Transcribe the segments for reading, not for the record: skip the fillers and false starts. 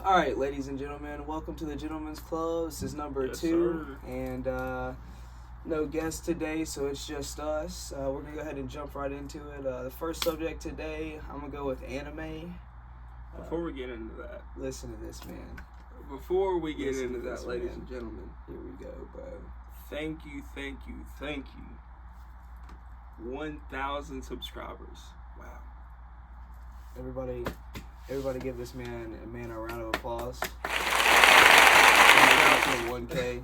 All right, ladies and gentlemen, welcome to the Gentlemen's Club. This is number 2, sir. and no guest today, so it's just us. We're gonna go ahead and jump right into it. The first subject today, I'm gonna go with anime. Before we get into that, Listen to this, man. before we get Listen into to this, that, ladies man. and gentlemen, Here we go, bro. thank you. 1,000 subscribers. Wow. Everybody give this man a round of applause. 1K.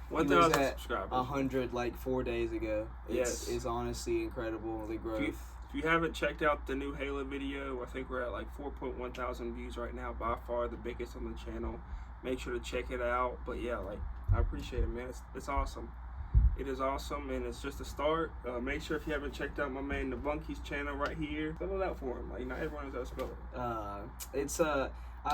1,000 at subscribers. 100 like 4 days ago. Yes. It's honestly incredible, the growth. If you haven't checked out the new Halo video, I think we're at like 4.1 thousand views right now, by far the biggest on the channel. Make sure to check it out. But yeah, like, I appreciate it, man. It's awesome. It is awesome, and it's just a start. Make sure if you haven't checked out my man Navunky's channel right here, spell it out for him. Like, not everyone knows how to spell it. It's I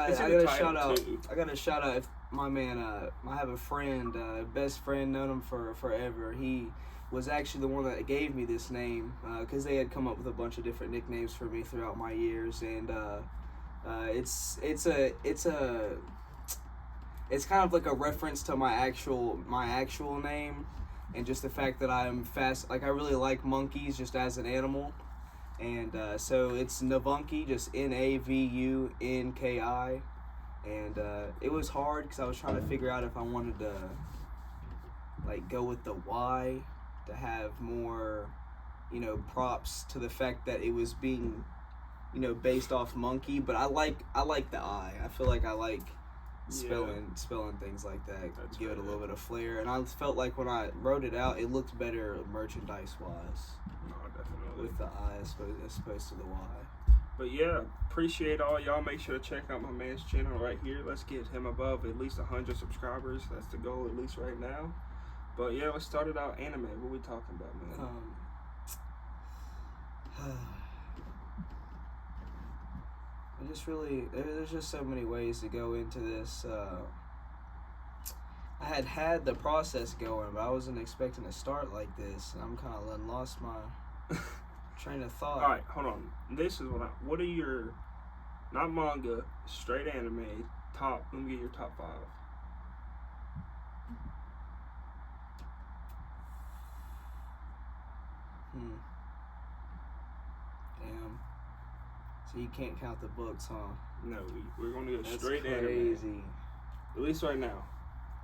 It's in got the a title, shout out. too. I got a shout out. If my man, I have a friend, best friend, known him for forever. He was actually the one that gave me this name because they had come up with a bunch of different nicknames for me throughout my years, and it's kind of like a reference to my actual name, and just the fact that I'm fast. Like, I really like monkeys just as an animal. And so it's Navunky, just Navunki. And it was hard because I was trying to figure out if I wanted to like go with the Y to have more, props to the fact that it was being, based off monkey. But I like the I. I feel like I like spelling things like that. That's give it a right. little bit of flair. And I felt like when I wrote it out, it looked better merchandise wise. No, definitely. With the I as opposed to the Y. But yeah, appreciate all y'all. Make sure to check out my man's channel right here. Let's get him above at least 100 subscribers. That's the goal, at least right now. But yeah, let's start it out. Anime. What we talking about, man? There's just so many ways to go into this. I had the process going, but I wasn't expecting to start like this. And I'm kind of lost my train of thought. All right, hold on. This is what are your, not manga, straight anime top? Let me get your top 5. Damn. So you can't count the books, huh? No, we're gonna go That's straight crazy. anime. At least right now.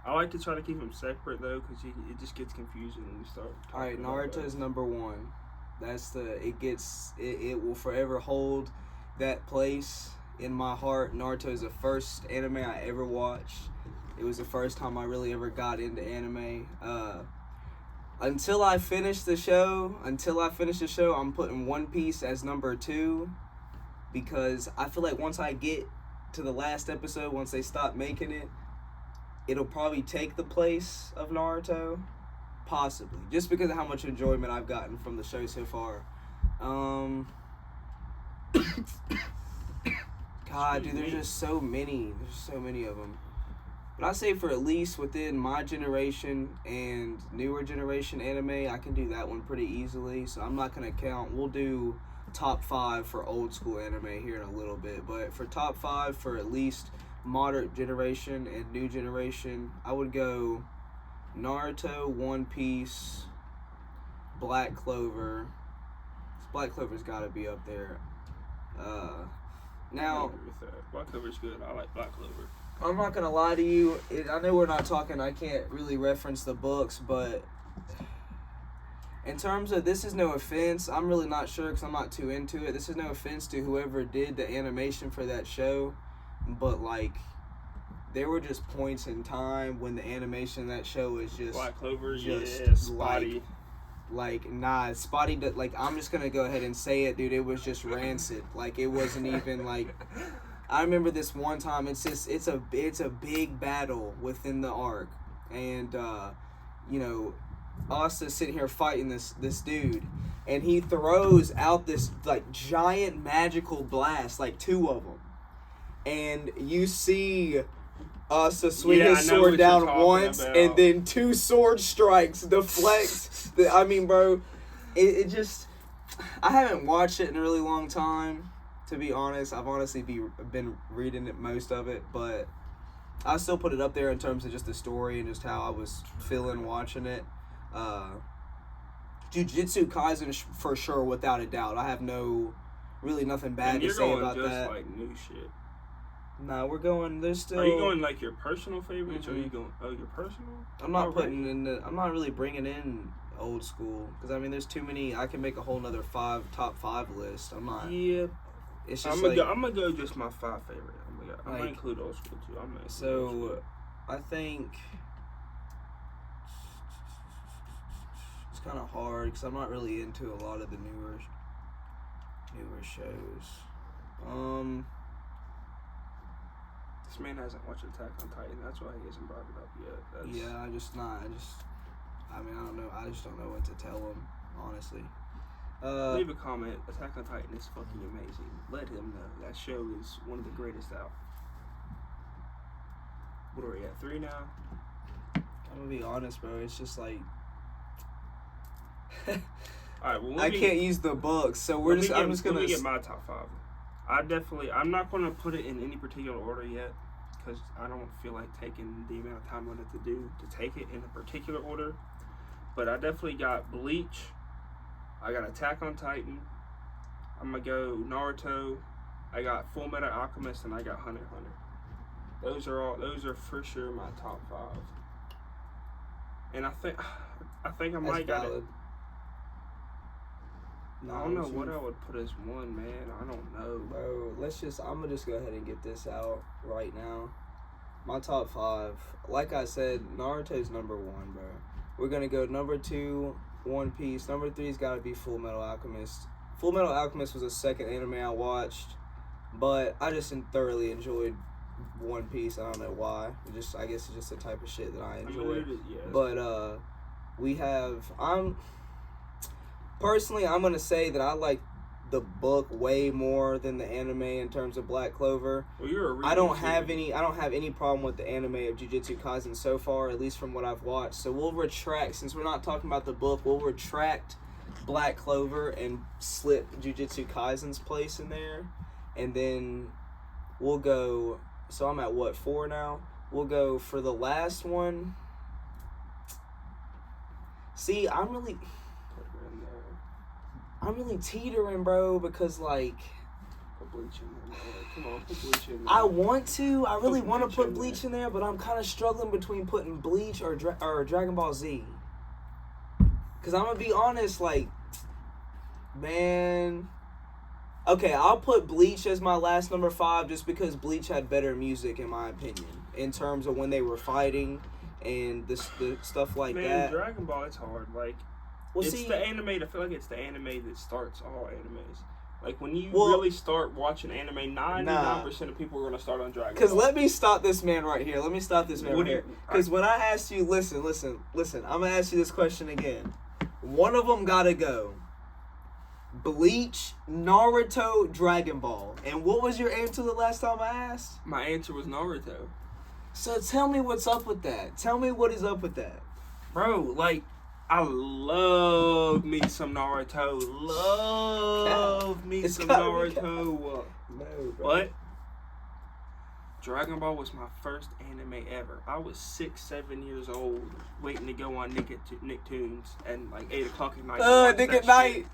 I like to try to keep them separate though, because it just gets confusing when you start. All right, talking about Naruto is number 1. It will forever hold that place in my heart. Naruto is the first anime I ever watched. It was the first time I really ever got into anime. Until I finish the show, I'm putting One Piece as number 2, because I feel like once I get to the last episode, once they stop making it, it'll probably take the place of Naruto. Possibly. Just because of how much enjoyment I've gotten from the show so far. God, dude, there's just so many. There's so many of them. But I say for at least within my generation and newer generation anime, I can do that one pretty easily. So I'm not going to count. We'll do top 5 for old school anime here in a little bit. But for top 5 for at least moderate generation and new generation, I would go Naruto, One Piece, Black Clover. Black Clover's got to be up there. Now, Black Clover's good. I like Black Clover. I'm not gonna lie to you. I know we're not talking. I can't really reference the books, but in terms of, this is no offense. I'm really not sure because I'm not too into it. This is no offense to whoever did the animation for that show, but like, there were just points in time when the animation of that show was just Black Clover, just yeah, spotty. Spotty. Like, I'm just gonna go ahead and say it, dude. It was just rancid. Like, it wasn't even like. I remember this one time. It's a big battle within the arc, and Asta's sitting here fighting this dude, and he throws out this like giant magical blast, like 2 of them, and you see Asta swing his sword down once, and then 2 sword strikes deflect. I mean, bro, it just. I haven't watched it in a really long time. to be honest. I've honestly been reading it, most of it, but I still put it up there in terms of just the story and just how I was feeling watching it. Jujutsu Kaisen for sure, without a doubt. I have nothing bad to say about just that. Like new shit. Nah, we're going. There's still. Are you going like your personal favorites, or are you going? Oh, your personal? I'm not putting in the. I'm not really bringing in old school because I mean, there's too many. I can make a whole nother top 5 list. I'm not. Yeah. It's just I'm gonna go just my 5 favorite. I'm gonna include old school too. So, I think it's kind of hard because I'm not really into a lot of the newer shows. This man hasn't watched Attack on Titan. That's why he hasn't brought it up yet. Yeah, I just don't know. I just don't know what to tell him, honestly. Leave a comment. Attack on Titan is fucking amazing. Let him know. That show is one of the greatest out. What are we at? 3 now? I'm gonna be honest, bro. It's just like Alright, well, I can't use the books, so I'm just gonna. Let me get my top 5. I'm not gonna put it in any particular order yet, because I don't feel like taking the amount of time on it to take it in a particular order. But I definitely got Bleach. I got Attack on Titan. I'm gonna go Naruto. I got Full Metal Alchemist, and I got Hunter x Hunter. Those are for sure my top 5. And I think I might got it. I don't know what I would put as 1, man. I don't know. Bro, I'm gonna just go ahead and get this out right now. My top 5. Like I said, Naruto's number 1, bro. We're gonna go number 2, One Piece. Number 3's gotta be Full Metal Alchemist. Full Metal Alchemist was the second anime I watched, but I just thoroughly enjoyed One Piece. I don't know why. I guess it's just the type of shit that I enjoy. But personally, I'm gonna say that I like the book way more than the anime in terms of Black Clover. Well, you're a reader. I don't have any problem with the anime of Jujutsu Kaisen so far, at least from what I've watched. So we'll retract, since we're not talking about the book, we'll retract Black Clover and slip Jujutsu Kaisen's place in there, and then we'll go. So I'm at what, 4 now? We'll go for the last one. See, I'm really teetering, bro, because like. Put Bleach in there. Come on, put Bleach in there. I want to. I really want to put Bleach in there, but I'm kind of struggling between putting Bleach or Dragon Ball Z. Because I'm going to be honest, like, man. Okay, I'll put Bleach as my last number 5 just because Bleach had better music, in my opinion, in terms of when they were fighting and the stuff like that. Man, Dragon Ball, it's hard. Like, the anime. I feel like it's the anime that starts all animes. Like, when you really start watching anime, 99% of people are going to start on Dragon Ball. Because let me stop this man right here. Because when I asked you, listen, I'm going to ask you this question again. One of them got to go. Bleach, Naruto, Dragon Ball. And what was your answer the last time I asked? My answer was Naruto. So tell me what's up with that. Tell me what is up with that. Bro, like, I love me some Naruto. Love me some Naruto. No, bro. But Dragon Ball was my first anime ever. I was 6, 7 years old, waiting to go on Nicktoons at like 8 o'clock at night. Nick at night.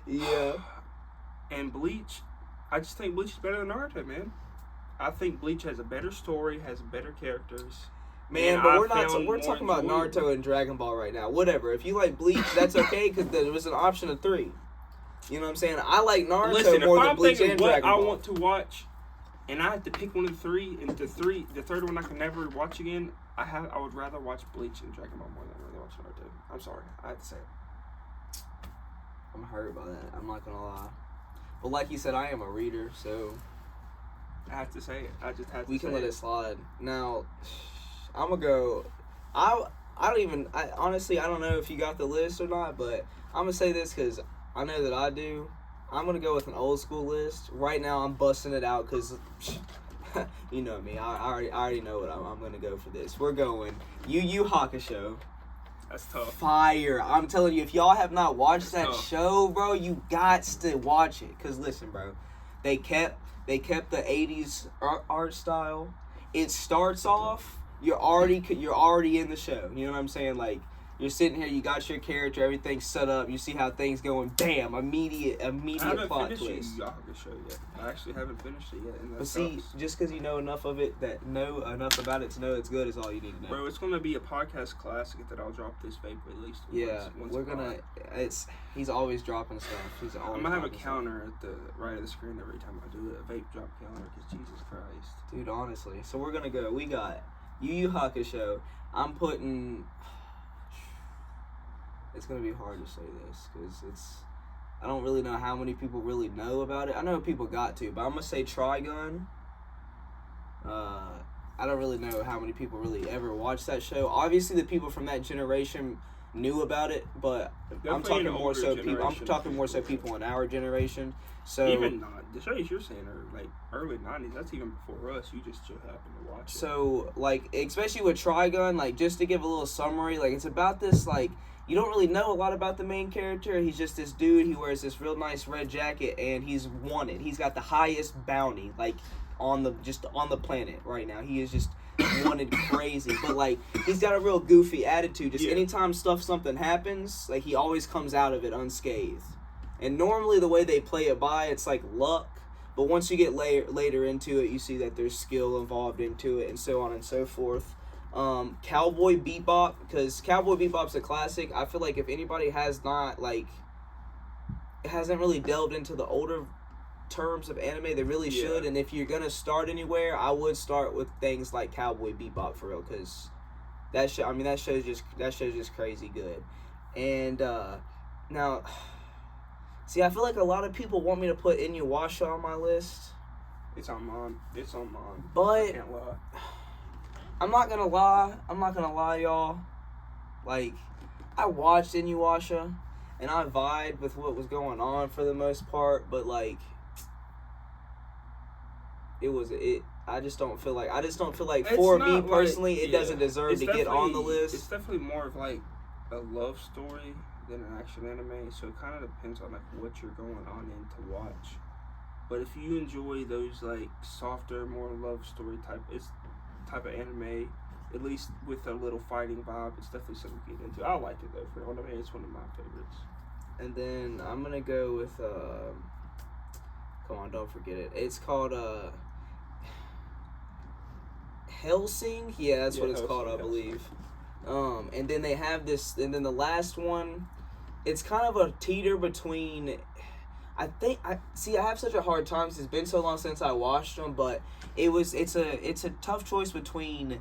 Yeah. And Bleach, I just think Bleach is better than Naruto, man. I think Bleach has a better story, has better characters. Man, but we're talking about Naruto and Dragon Ball right now. Whatever. If you like Bleach, that's okay, because there was an option of 3. You know what I'm saying? I like Naruto more than Bleach and Dragon Ball. I want to watch, and I have to pick one of the 3, and the third one I can never watch again. I would rather watch Bleach and Dragon Ball more than I'd rather watch Naruto. I'm sorry, I have to say it. I'm hurt by that. I'm not gonna lie. But like you said, I am a reader, so I have to say it. I just have to. We can let it slide. Now, I'm gonna go. I honestly, I don't know if you got the list or not, but I'm gonna say this because I know that I do. I'm gonna go with an old school list. Right now, I'm busting it out because you know me. I already know what I'm gonna go for this. We're going Yu Yu Hakusho. That's tough. Fire! I'm telling you, if y'all have not watched that show, bro, you got to watch it. Cause listen, bro, They kept the 80s art style. It starts off, you're already in the show. You know what I'm saying? Like, you're sitting here, you got your character, everything's set up, you see how things going, bam, immediate I haven't plot finished twist. the Yu Yu Hakusho yet. I actually haven't finished it yet. And that But see, sucks. just because you know enough of it, enough about it to know it's good is all you need to know. Bro, it's gonna be a podcast classic that I'll drop this vape at least once we're a gonna. pod. He's always dropping stuff. He's always. I'm gonna have a dropping counter at the right of the screen every time I do it. A vape drop counter, because Jesus Christ. stuff. Dude, honestly. So we're gonna go. We got Yu Yu Hakusho. I'm putting. It's gonna be hard to say this because I don't really know how many people really know about it. I know people got to, but I'm gonna say Trigun. I don't really know how many people really ever watched that show. Obviously, the people from that generation knew about it, but I'm talking more so people. I'm talking more so people in our generation. So even not the shows you're saying are like early '90s. That's even before us. You just happened to watch it. So like, especially with Trigun, like just to give a little summary, like it's about this like. You don't really know a lot about the main character. He's just this dude. He wears this real nice red jacket, and he's wanted. He's got the highest bounty, like on the planet right now. He is just wanted crazy. But like he's got a real goofy attitude. Just anytime something happens, like he always comes out of it unscathed. And normally the way they play it by, it's like luck. But once you get later into it, you see that there's skill involved into it, and so on and so forth. Cowboy Bebop, because Cowboy Bebop's a classic. I feel like if anybody has not hasn't really delved into the older terms of anime, they really should. And if you're gonna start anywhere, I would start with things like Cowboy Bebop for real, because that show's just crazy good. And now, see, I feel like a lot of people want me to put Inuyasha on my list. It's on mine. But I can't lie. I'm not gonna lie, y'all. Like, I watched Inuyasha, and I vibed with what was going on for the most part, but like, I just don't feel like for me personally, it doesn't deserve to get on the list. It's definitely more of like a love story than an action anime, so it kind of depends on like what you're going on in to watch. But if you enjoy those like softer, more love story type of anime, at least with a little fighting vibe, it's definitely something to get into. I like it though, for one of it's one of my favorites. And then I'm gonna go with come on, don't forget it. It's called Hellsing. Yeah, that's what it's called, I believe. And then they have this, and then the last one, it's kind of a teeter between. I have such a hard time since it's been so long since I watched them, but it's a tough choice between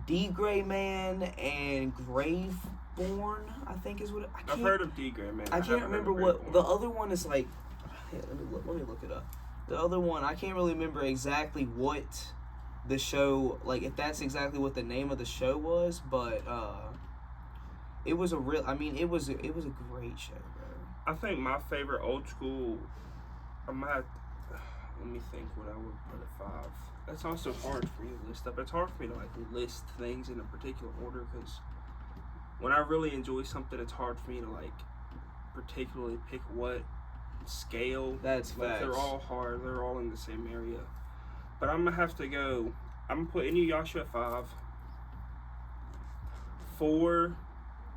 D Gray Man and Graveborn, I think is what I've heard of D Gray Man. I can't remember what the other one is like. Hey, let me look it up. The other one, I can't really remember exactly what the show, like if that's exactly what the name of the show was, but it was a great show. I think my favorite old school, let me think what I would put at 5. That's also hard for me to list up. It's hard for me to like list things in a particular order, because when I really enjoy something, it's hard for me to like particularly pick what scale. That's like facts. They're all hard. They're all in the same area. But I'm gonna put Inuyasha at 5. 4,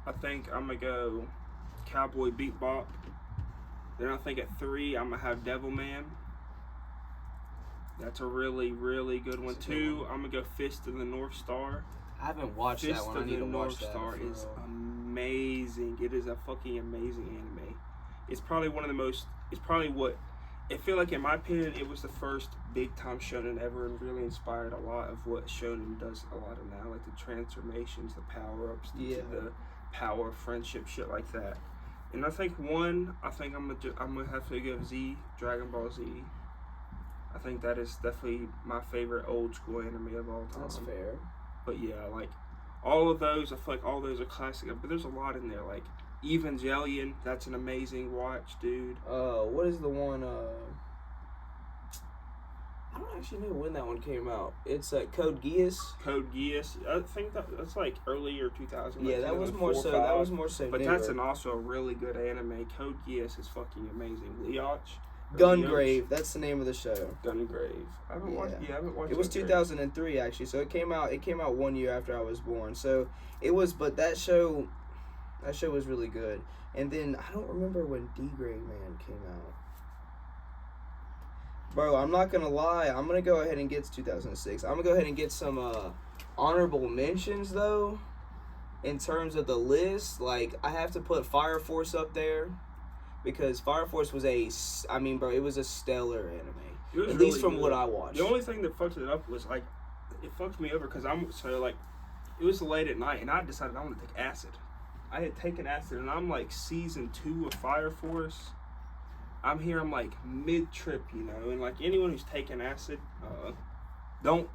I think I'm gonna go Cowboy Bebop. Then I think at 3 I'm gonna have Devilman. That's a really, really good one. 2, I'm gonna go Fist of the North Star. I haven't watched that one. I need to watch that. Fist of the North Star is amazing. It is a fucking amazing anime. It's probably one of the most. It's probably what. I feel like, in my opinion, it was the first big time shonen ever, and really inspired a lot of what shonen does a lot of now, like the transformations, the power ups, the power of friendship, shit like that. And I think I'm gonna have to go Z, Dragon Ball Z. I think that is definitely my favorite old school anime of all time. That's fair. But yeah, like all of those, I feel like all those are classic. But there's a lot in there, like Evangelion. That's an amazing watch, dude. What is the one? I don't actually know when that one came out. It's Code Geass. Code Geass. I think that's like earlier 2000. Yeah, like that was more so. That was more so. But newer. that's also a really good anime. Code Geass is fucking amazing. Leech. Gungrave. That's the name of the show. Gungrave. I haven't watched. Yeah, I haven't watched. It was Gungrave. 2003 actually, so it came out. It came out 1 year after I was born. So it was, but that show was really good. And then I don't remember when D-Grade Man came out. Bro, I'm not gonna lie. I'm gonna go ahead and get 2006. I'm gonna go ahead and get some honorable mentions though. In terms of the list, like I have to put Fire Force up there because Fire Force was it was a stellar anime. At least from what I watched. The only thing that fucked it up was like, it fucked me over because it was late at night and I decided I want to take acid. I had taken acid and I'm like season 2 of Fire Force. I'm like mid-trip, you know, and like anyone who's taken acid, don't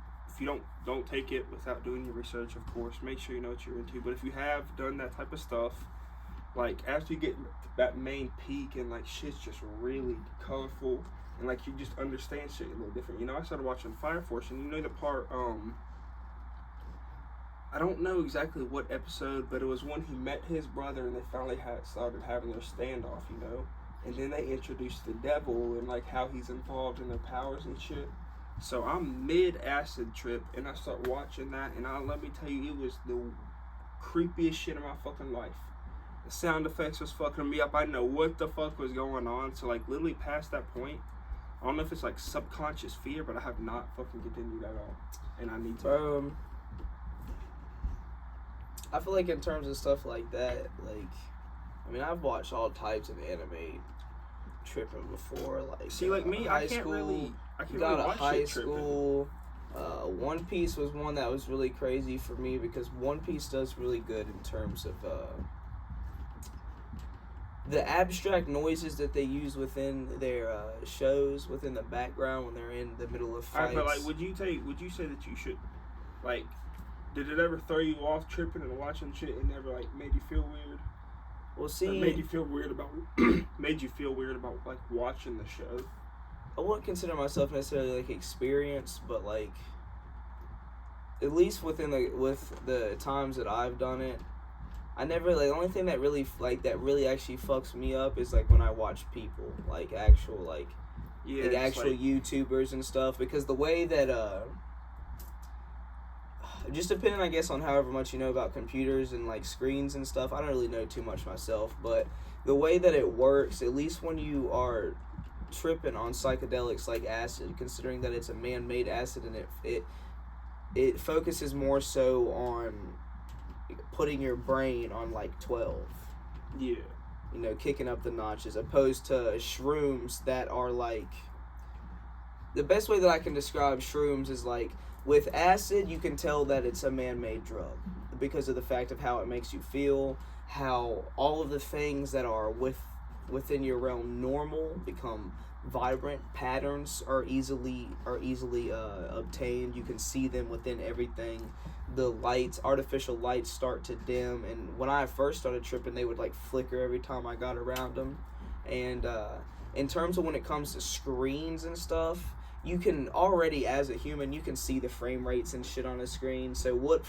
take it without doing your research, of course. Make sure you know what you're into. But if you have done that type of stuff, like after you get that main peak and like shit's just really colorful and like you just understand shit a little different. You know, I started watching Fire Force and you know the part, I don't know exactly what episode, but it was when he met his brother and they finally started having their standoff, you know? And then they introduced the devil and like how he's involved in their powers and shit. So I'm mid-acid trip and I start watching that and let me tell you, it was the creepiest shit in my fucking life. The sound effects was fucking me up. I didn't know what the fuck was going on. So like literally past that point, I don't know if it's like subconscious fear, but I have not fucking continued at all. And I need to. I feel like in terms of stuff like that, like, I mean, I've watched all types of anime tripping before. Like, see, like me, I can't really watch high shit school. One Piece was one that was really crazy for me because One Piece does really good in terms of the abstract noises that they use within their shows, within the background when they're in the middle of fights. Alright, but like, would you say that you should, like, did it ever throw you off tripping and watching shit and never like made you feel weird? Well, see, made you feel weird about like watching the show. I wouldn't consider myself necessarily like experienced, but like at least with the times that I've done it, I never like the only thing that really actually fucks me up is like when I watch people like actual YouTubers and stuff, because the way that just depending, I guess, on however much you know about computers and like screens and stuff. I don't really know too much myself, but the way that it works, at least when you are tripping on psychedelics like acid, considering that it's a man-made acid and it focuses more so on putting your brain on like 12. Yeah. You know, kicking up the notches, opposed to shrooms that are like, the best way that I can describe shrooms is like, with acid, you can tell that it's a man-made drug because of the fact of how it makes you feel, how all of the things that are within your realm normal become vibrant. Patterns are easily obtained. You can see them within everything. The lights, artificial lights, start to dim, and when I first started tripping, they would like flicker every time I got around them. And in terms of when it comes to screens and stuff, you can already, as a human, you can see the frame rates and shit on a screen. So what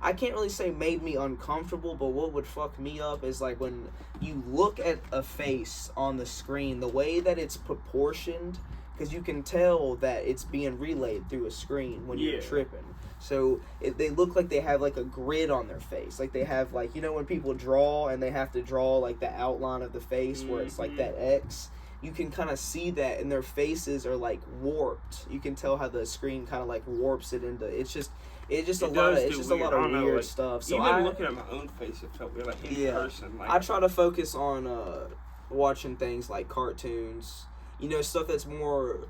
I can't really say made me uncomfortable, but what would fuck me up is like when you look at a face on the screen, the way that it's proportioned, because you can tell that it's being relayed through a screen when you're tripping. So they look like they have like a grid on their face. Like they have like, you know when people draw and they have to draw like the outline of the face where it's like that X? You can kind of see that, and their faces are like warped. You can tell how the screen kind of like warps it into. It's just a lot of weird stuff. So even looking at my own face, it felt weird, like in person. Like, I try to focus on watching things like cartoons. You know, stuff that's more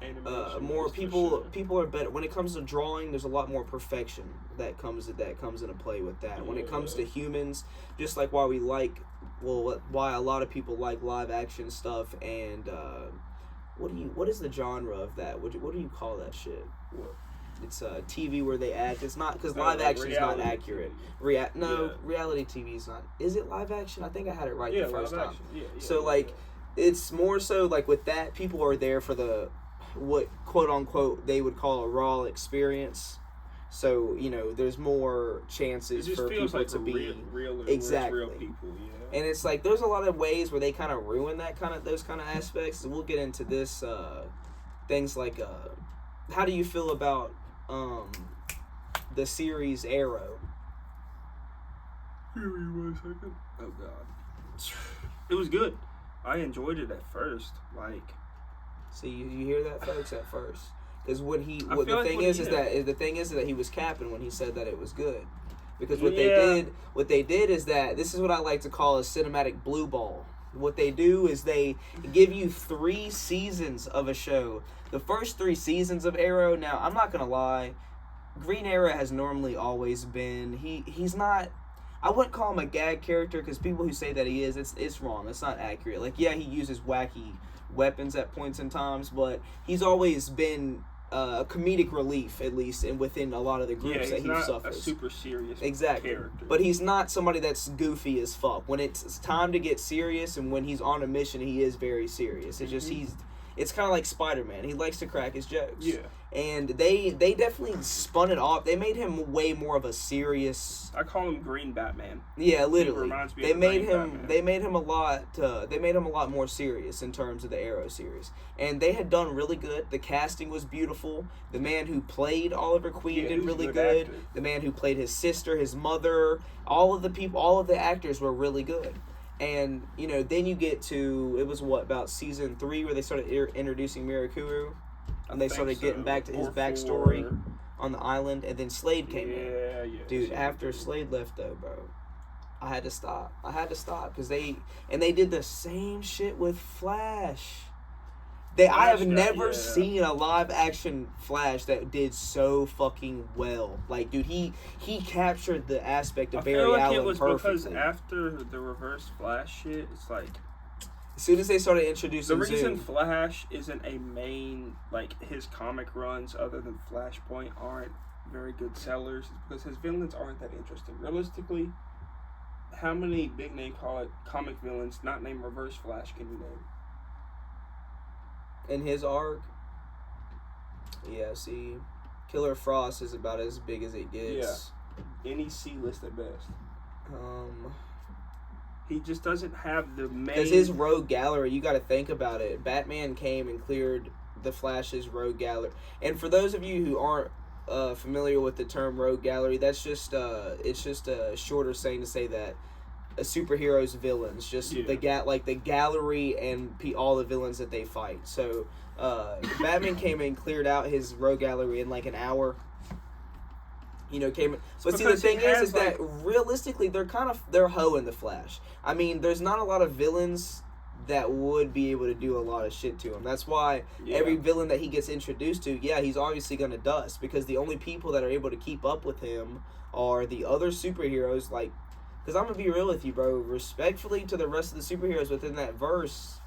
people are better when it comes to drawing. There's a lot more perfection that comes into play with that. When it comes to humans, just like why a lot of people like live action stuff, and what is the genre of that? What do you call that shit? What? It's TV where they act. It's not, because live action is not accurate. Reality TV is not. Is it live action? I think I had it right the first time. So like, it's more so like with that, people are there for the what quote unquote they would call a raw experience. So you know, there's more chances for people to be real exactly real people. Yeah. And it's like there's a lot of ways where they kind of ruin those kind of aspects. And we'll get into this things like how do you feel about the series Arrow? Give me 1 second. Oh God, it was good. I enjoyed it at first. Like, see, you hear that, folks? At first, because the thing is that he was capping when he said that it was good. Because what they did is that this is what I like to call a cinematic blue ball. What they do is they give you 3 seasons of a show. The first 3 seasons of Arrow. Now, I'm not gonna lie, Green Arrow has normally always been he's not. I wouldn't call him a gag character because people who say that he is, it's wrong. It's not accurate. Like, yeah, he uses wacky weapons at points in times, but he's always been a comedic relief, at least, and within a lot of the groups that he suffers. He's not a super serious character. But he's not somebody that's goofy as fuck. When it's time to get serious and when he's on a mission, he is very serious. It's just it's kind of like Spider-Man. He likes to crack his jokes. Yeah. And they definitely spun it off. They made him way more of a serious. I call him Green Batman. Yeah, literally. He reminds me they of made Green him. Batman. They made him a lot. They made him a lot more serious in terms of the Arrow series, and they had done really good. The casting was beautiful. The man who played Oliver Queen did really good. Actor. The man who played his sister, his mother, all of the actors were really good. And, then you get to, it was about season 3 where they started introducing Mirakuru, and they started getting back to his backstory on the island, and then Slade came in. Yeah. Dude, after Slade left, though, bro, I had to stop, because they did the same shit with Flash. I have never seen a live action Flash that did so fucking well. Like, dude, he captured the aspect of Barry Allen perfectly. I feel like it was because after the Reverse Flash shit, it's like as soon as they started introducing the reason Flash isn't a main, like, his comic runs other than Flashpoint aren't very good sellers is because his villains aren't that interesting. Realistically, how many big name comic villains not named Reverse Flash can you name? In his arc, see, Killer Frost is about as big as it gets. Yeah, any C-list at best. He just doesn't have the main. Because his rogue gallery, you got to think about it. Batman came and cleared the Flash's rogue gallery, and for those of you who aren't familiar with the term rogue gallery, that's just it's just a shorter saying to say that a superhero's villains, the gallery and all the villains that they fight. So Batman came and cleared out his rogue gallery in like an hour. But see, the thing is that realistically they're hoeing the Flash. I mean, there's not a lot of villains that would be able to do a lot of shit to him. That's why every villain that he gets introduced to, he's obviously gonna dust, because the only people that are able to keep up with him are the other superheroes, like. Because I'm going to be real with you, bro. Respectfully to the rest of the superheroes within that verse,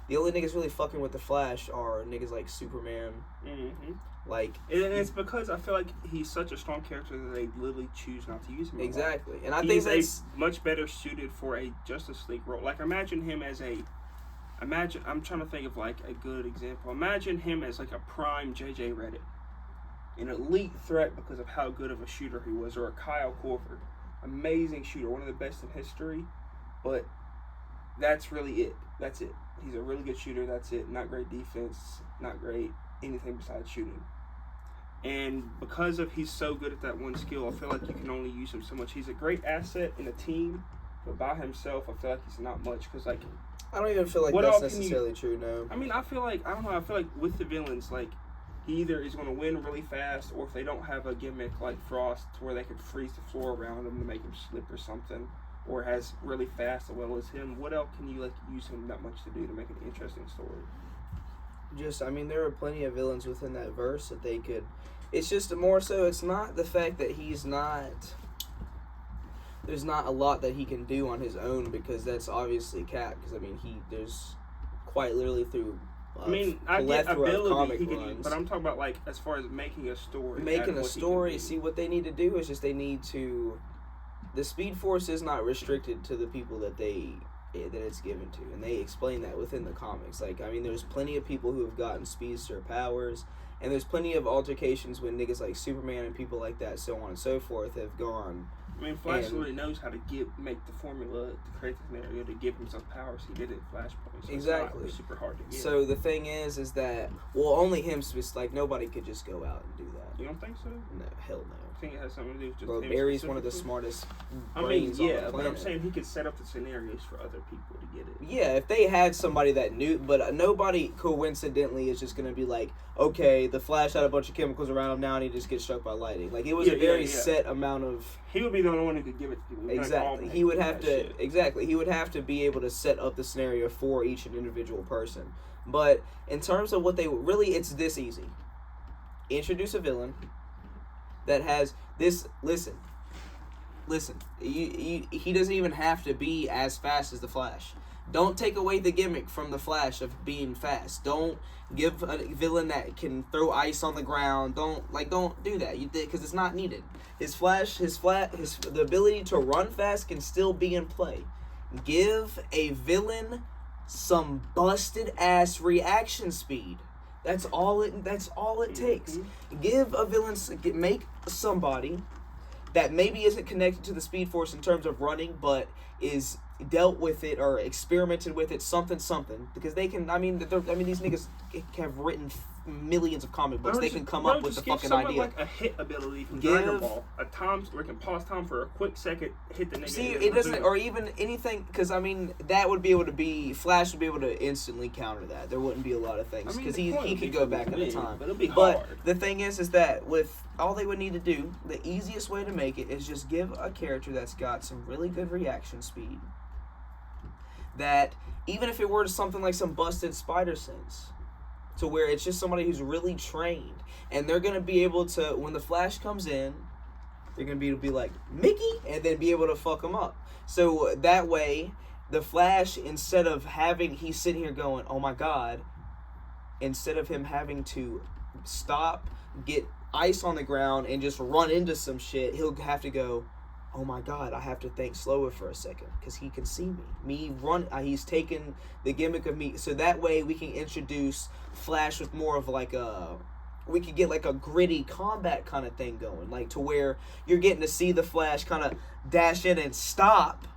the only niggas really fucking with the Flash are niggas like Superman. Mm-hmm. Like, and it's because I feel like he's such a strong character that they literally choose not to use him. Exactly. And I think he's much better suited for a Justice League role. Like, imagine him as I'm trying to think of like a good example. Imagine him as like a prime JJ Reddick. An elite threat because of how good of a shooter he was, or a Kyle Korver. Amazing shooter, one of the best in history, but that's really it. That's it. He's a really good shooter. That's it. Not great defense. Not great anything besides shooting. And because of he's so good at that one skill, I feel like you can only use him so much. He's a great asset in a team, but by himself, I feel like he's not much. Because like, I don't even feel like that's necessarily true. No. I mean, I feel like with the villains, like. He either is going to win really fast, or if they don't have a gimmick like Frost to where they could freeze the floor around him to make him slip or something, or has really fast as well as him, what else can you use him that much to do to make an interesting story? There are plenty of villains within that verse that they could. It's just more so. It's not the fact that he's not. There's not a lot that he can do on his own, because that's obviously Cap. Because there's quite literally through. I get ability, but I'm talking about like as far as making a story. See, what they need to do is just they need to. The Speed Force is not restricted to the people that it's given to, and they explain that within the comics. Like, there's plenty of people who have gotten speedster powers, and there's plenty of altercations when niggas like Superman and people like that, so on and so forth, have gone I mean, Flash really knows how to make the formula to create the scenario to give himself powers. He did it in Flashpoint. So Exactly. It's not super hard to get. So the thing is that only him. Like nobody could just go out and do that. You don't think so? No, hell no. I think it has something to do with just Bro, him Barry's one of the smartest brains I mean, on the but I'm planet. saying he could set up the scenarios for other people to get it. Yeah, if they had somebody that knew, but nobody coincidentally is just gonna be like, okay, the Flash had a bunch of chemicals around him now, and he just gets struck by lightning. Like it was a very set amount of. He would be the only one who could give it to people. Exactly. He would have to. Exactly. He would have to be able to set up the scenario for each individual person. But in terms of what they really, it's this easy. Introduce a villain that has this. Listen. He doesn't even have to be as fast as the Flash. Don't take away the gimmick from the Flash of being fast. Don't give a villain that can throw ice on the ground. Don't do that. Because it's not needed. The ability to run fast can still be in play. Give a villain some busted ass reaction speed. That's all it takes. Give a villain, make somebody that maybe isn't connected to the Speed Force in terms of running, but is dealt with it or experimented with it, something, because they can. I mean, these niggas have written millions of comic books. They can come up with the fucking idea. Like a hit ability from Dragon Ball, a time where it can pause time for a quick second, hit the nigga. See, it doesn't, or even anything, because I mean, that would be able to be Flash would be able to instantly counter that. There wouldn't be a lot of things because he could go back in time. But it'll be hard. The thing is that with all they would need to do, the easiest way to make it is just give a character that's got some really good reaction speed. That even if it were to something like some busted spider sense, to where it's just somebody who's really trained, and they're gonna be able to, when the Flash comes in, they're gonna be able to be like Mickey, and then be able to fuck him up. So that way, the Flash, instead of he's sitting here going, oh my god, instead of him having to stop, get ice on the ground, and just run into some shit, he'll have to go, oh my god, I have to think slower for a second because he can see me. He's taken the gimmick of me. So that way we can introduce Flash with more of like we could get like a gritty combat kind of thing going. Like to where you're getting to see the Flash kind of dash in and stop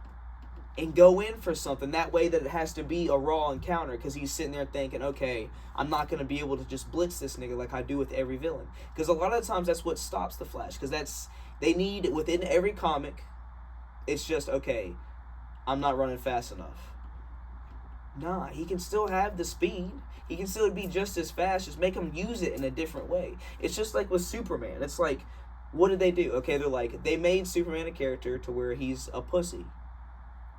and go in for something. That way that it has to be a raw encounter because he's sitting there thinking, okay, I'm not going to be able to just blitz this nigga like I do with every villain. Because a lot of the times that's what stops the Flash. Because they need, within every comic, it's just, okay, I'm not running fast enough. Nah, he can still have the speed. He can still be just as fast. Just make him use it in a different way. It's just like with Superman. It's like, what did they do? Okay, they made Superman a character to where he's a pussy.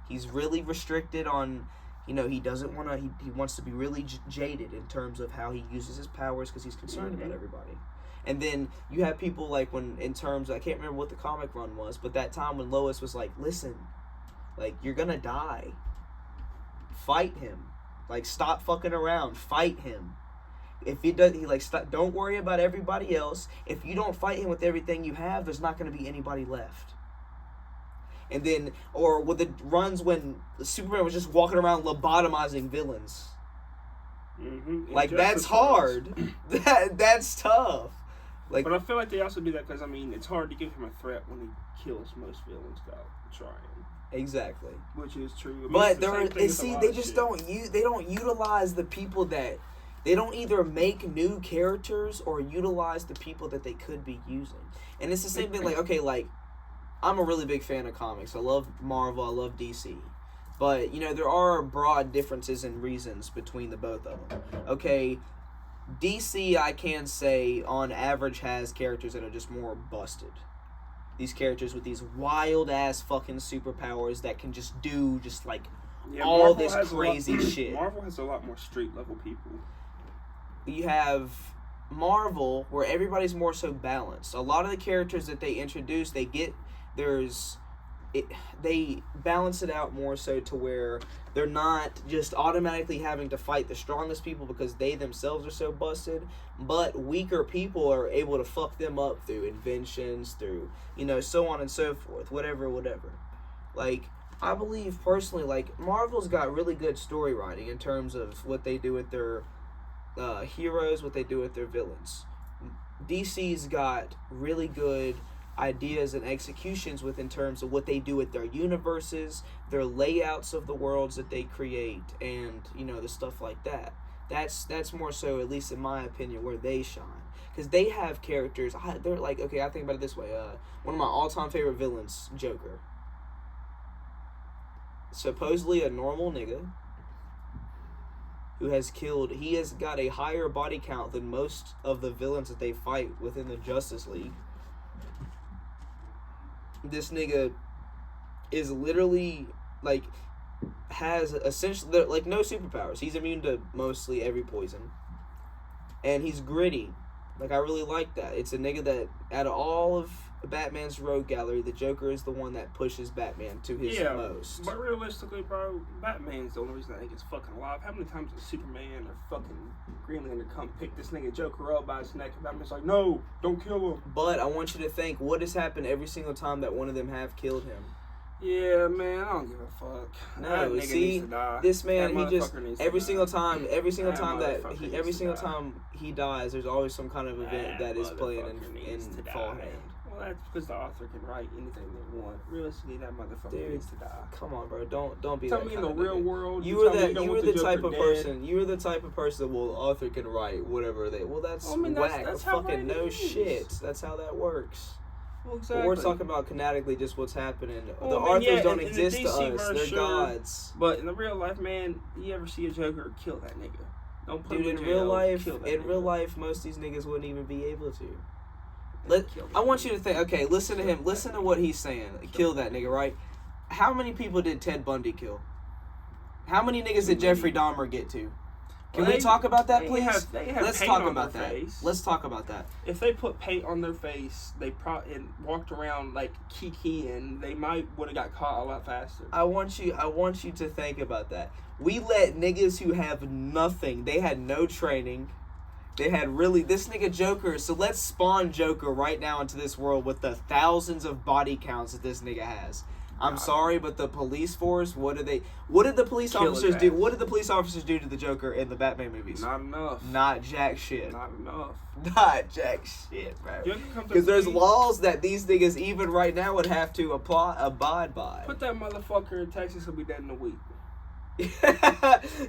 He's really restricted on, he doesn't want to, he wants to be really jaded in terms of how he uses his powers because he's concerned about everybody. And then you have people like I can't remember what the comic run was, but that time when Lois was like, listen, like, you're gonna die. Fight him. Like, stop fucking around. Fight him. If he does, don't worry about everybody else. If you don't fight him with everything you have, there's not gonna be anybody left. And then, or with the runs when Superman was just walking around lobotomizing villains. Mm-hmm. Like, that's hard. That's tough. Like, but I feel like they also do that because, it's hard to give him a threat when he kills most villains without trying. Exactly. Which is true. But they don't utilize the people that, they don't either make new characters or utilize the people that they could be using. And it's the same thing, I'm a really big fan of comics. I love Marvel, I love DC. But, there are broad differences and reasons between the both of them. Okay, DC, I can say, on average, has characters that are just more busted. These characters with these wild-ass fucking superpowers that can just do all this crazy shit. Marvel has a lot more street-level people. You have Marvel, where everybody's more so balanced. A lot of the characters that they introduce, they balance it out more so to where they're not just automatically having to fight the strongest people because they themselves are so busted, but weaker people are able to fuck them up through inventions, through, so on and so forth, whatever. Like, I believe personally, Marvel's got really good story writing in terms of what they do with their heroes, what they do with their villains. DC's got really good ideas and executions with in terms of what they do with their universes, their layouts of the worlds that they create, and the stuff like that. That's more so, at least in my opinion, where they shine. Because they have characters. They're like, okay, I think about it this way. One of my all-time favorite villains, Joker. Supposedly a normal nigga who has killed. He has got a higher body count than most of the villains that they fight within the Justice League. This nigga is literally like has essentially like no superpowers. He's immune to mostly every poison, and he's gritty. Like, I really like that. It's a nigga that, out of all of Batman's rogue gallery, the Joker is the one that pushes Batman to his most. But realistically, bro, Batman's the only reason that nigga's fucking alive. How many times does Superman or fucking Green Lantern come pick this nigga Joker up by his neck, and Batman's like, no, don't kill him. But I want you to think, what has happened every single time that one of them have killed him? Yeah, man, I don't give a fuck. No, that nigga needs to die. This man, he just every single time he dies, there's always some kind of event that is playing in fall hand. Well, that's because the author can write anything they want. Realistically, that motherfucker needs to die. Come on, bro, don't be. Tell me in the real world. You were the type of person. You were the type of person. Well, the author can write whatever they. Well, that's whack. That's fucking no shit. That's how that works. Well, exactly. But we're talking about canonically just what's happening. The authors don't exist to us. They're gods. But in the real life, man, you ever see a Joker kill that nigga? Don't put in real life, most of these niggas wouldn't even be able to. I want you to think, okay, listen to him. Listen to what he's saying. Kill that nigga, right? How many people did Ted Bundy kill? How many niggas did Jeffrey Dahmer get to? Can we talk about that, please? Let's talk about that. Let's talk about that. If they put paint on their face, and walked around like Kiki, and they might would have got caught a lot faster. I want you to think about that. We let niggas who have nothing. They had no training. They had this nigga Joker. So let's spawn Joker right now into this world with the thousands of body counts that this nigga has. I'm sorry, but the police force, what did the police officers do? What did the police officers do to the Joker in the Batman movies? Not enough. Not jack shit. Not enough. Not jack shit, bro. Because there's laws that these niggas even right now would have to abide by. Put that motherfucker in Texas, he'll be dead in a week.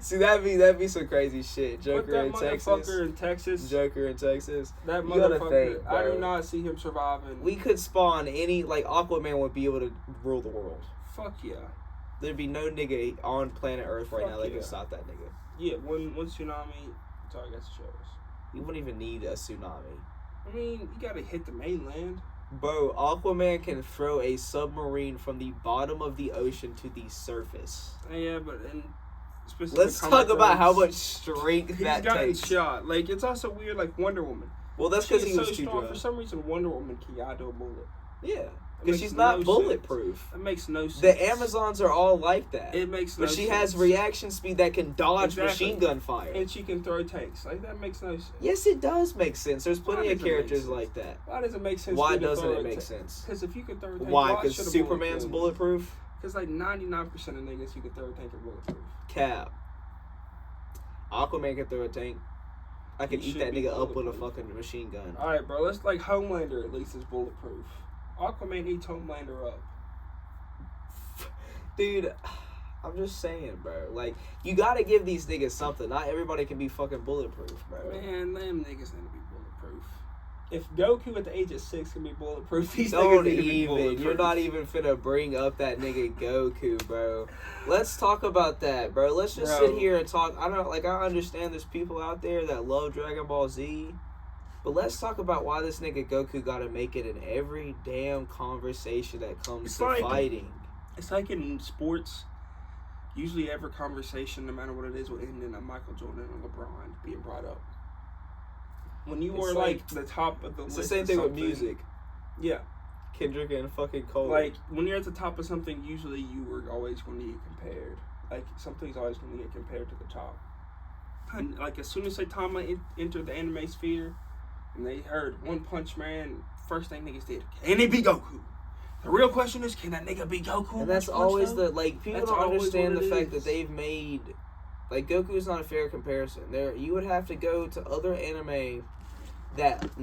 See, that'd be some crazy shit. Joker in Texas. Joker in Texas. That motherfucker. I do not see him surviving. We could spawn Aquaman would be able to rule the world. Fuck yeah. There'd be no nigga on planet Earth right now that can stop that nigga. Yeah, one tsunami. That's all I got to show us. You wouldn't even need a tsunami. I mean, you gotta hit the mainland. Bro, Aquaman can throw a submarine from the bottom of the ocean to the surface. Yeah, but let's talk about how much strength that takes. He's gotten shot. Like, it's also weird, like Wonder Woman. Well, that's because he was too strong. For some reason, Wonder Woman can outdo a bullet. Yeah. Because she's not bulletproof. It makes no sense. The Amazons are all like that. It makes no sense. But she has reaction speed that can dodge machine gun fire. And she can throw tanks. Like, that makes no sense. Yes, it does make sense. There's plenty of characters like that. Why does it make sense? Why doesn't it make sense? Because if you can throw a tank, why? Because Superman's bulletproof? Because like 99% of niggas you can throw a tank are bulletproof. Cap. Aquaman can throw a tank. I can eat that nigga up with a fucking machine gun. Alright, bro. Let's like Homelander at least is bulletproof. Aquaman eats Homelander up. Dude, I'm just saying, bro. Like, you gotta give these niggas something. Not everybody can be fucking bulletproof, bro. Man, them niggas need to be bulletproof. If Goku at the age of 6 can be bulletproof, these Don't niggas need to be bulletproof. You're not even finna bring up that nigga Goku, bro. Let's talk about that, bro. Let's just sit here and talk. I understand there's people out there that love Dragon Ball Z. But let's talk about why this nigga Goku gotta make it in every damn conversation that comes to fighting. It's like in sports, usually every conversation, no matter what it is, will end in a Michael Jordan and LeBron being brought up. When you were like the top of the list. It's the same thing with music. Yeah. Kendrick and fucking Cole. Like, when you're at the top of something, usually you were always going to get compared. Like, something's always going to get compared to the top. And, like, as soon as Saitama entered the anime sphere, and they heard One Punch Man, first thing niggas did, can he be Goku? The real question is, can that nigga be Goku? And that's always people don't understand the fact that they've made, like, Goku is not a fair comparison. You would have to go to other anime that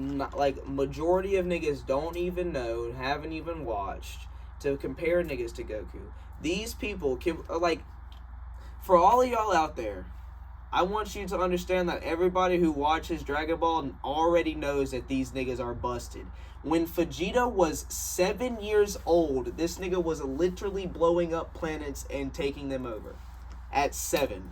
majority of niggas don't even know, haven't even watched, to compare niggas to Goku. These people can for all of y'all out there, I want you to understand that everybody who watches Dragon Ball already knows that these niggas are busted. When Vegeta was 7 years old, this nigga was literally blowing up planets and taking them over. At 7.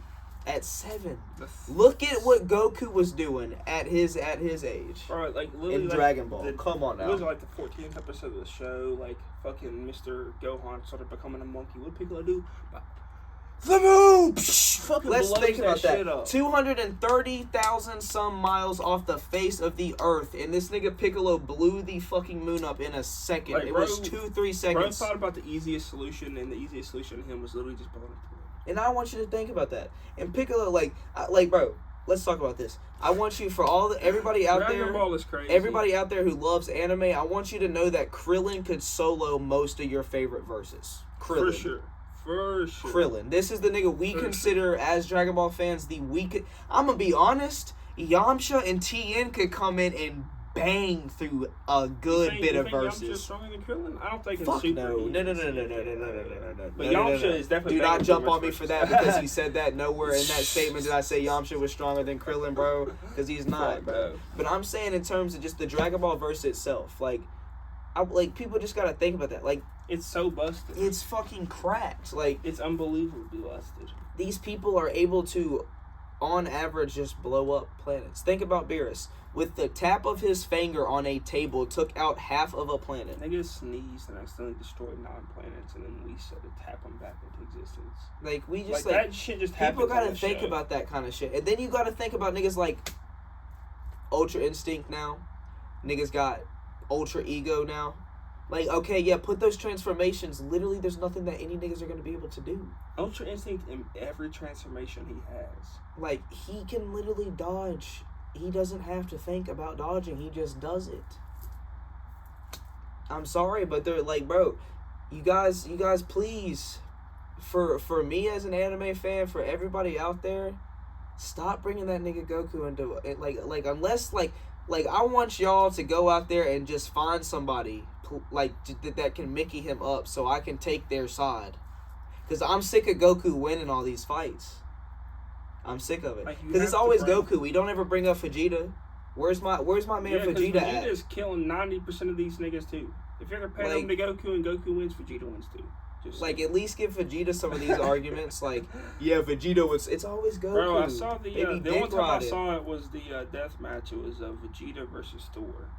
Look at what Goku was doing at his age. Bro, like literally in Dragon Ball. Come on now. It was like the 14th episode of the show. Like fucking Mr. Gohan started becoming a monkey. What Piccolo do? The moon. Fucking let's think about that. 230,000 some miles off the face of the earth, and this nigga Piccolo blew the fucking moon up in a second. Like, it was 2-3 seconds. Bro thought about the easiest solution, and the easiest solution to him was literally just blowing it. And I want you to think about that. And Piccolo, bro, let's talk about this. I want you, for everybody out there, Dragon Ball is crazy. Everybody out there who loves anime, I want you to know that Krillin could solo most of your favorite verses. Krillin. For sure. Krillin. This is the nigga we consider as Dragon Ball fans the weakest. I'm gonna be honest. Yamcha and Tien could come in and bang through a good bit of verses. Yamcha's stronger than Krillin? I don't think it's Fuck super. No. But Yamcha is definitely. Do not jump on me for that because he said that. Nowhere in that statement did I say Yamcha was stronger than Krillin, bro. Because he's not, bro. But I'm saying in terms of just the Dragon Ball verse itself, people just gotta think about that. Like, it's so busted. It's fucking cracked. Like, it's unbelievably busted. These people are able to, on average, just blow up planets. Think about Beerus. With the tap of his finger on a table, took out half of a planet. Niggas sneezed and accidentally destroyed 9 planets, and then we said to tap them back into existence. Like, we just that shit just happens. People gotta think about that kind of shit, and then you gotta think about niggas like Ultra Instinct now. Niggas got Ultra Ego now. Like, okay, yeah, put those transformations. Literally, there's nothing that any niggas are going to be able to do. Ultra Instinct in every transformation he has. Like, he can literally dodge. He doesn't have to think about dodging. He just does it. I'm sorry, but they're like, bro, you guys, please, for me as an anime fan, for everybody out there, stop bringing that nigga Goku into it. Like, unless, I want y'all to go out there and just find somebody that can Mickey him up so I can take their side. Because I'm sick of Goku winning all these fights. I'm sick of it. Because it's always Goku. We don't ever bring up Vegeta. Where's my man Vegeta at? Vegeta's killing 90% of these niggas too. If you're comparing them to Goku and Goku wins, Vegeta wins too. At least give Vegeta some of these arguments. Yeah, Vegeta was. It's always Goku. Bro, I saw the only time I saw it was the death match. It was Vegeta versus Thor,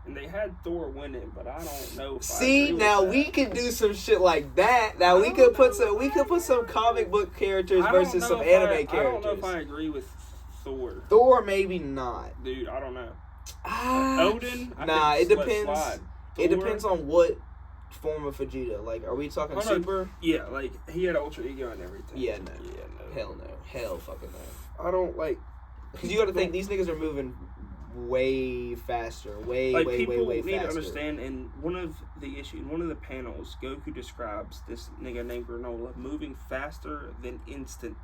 and they had Thor winning, but I don't know. We can do some shit like that. Now we could put some comic book characters versus some anime characters. I don't know if I agree with Thor. Thor, maybe not. Dude, I don't know. Odin. It depends. It depends on what form of Vegeta. Like, are we talking Super? Yeah, he had Ultra Ego and everything. Yeah, no. Hell no. Hell fucking no. I don't because you got to think these niggas are moving way faster. Way faster. People need to understand. In one of the panels, Goku describes this nigga named Granola moving faster than instant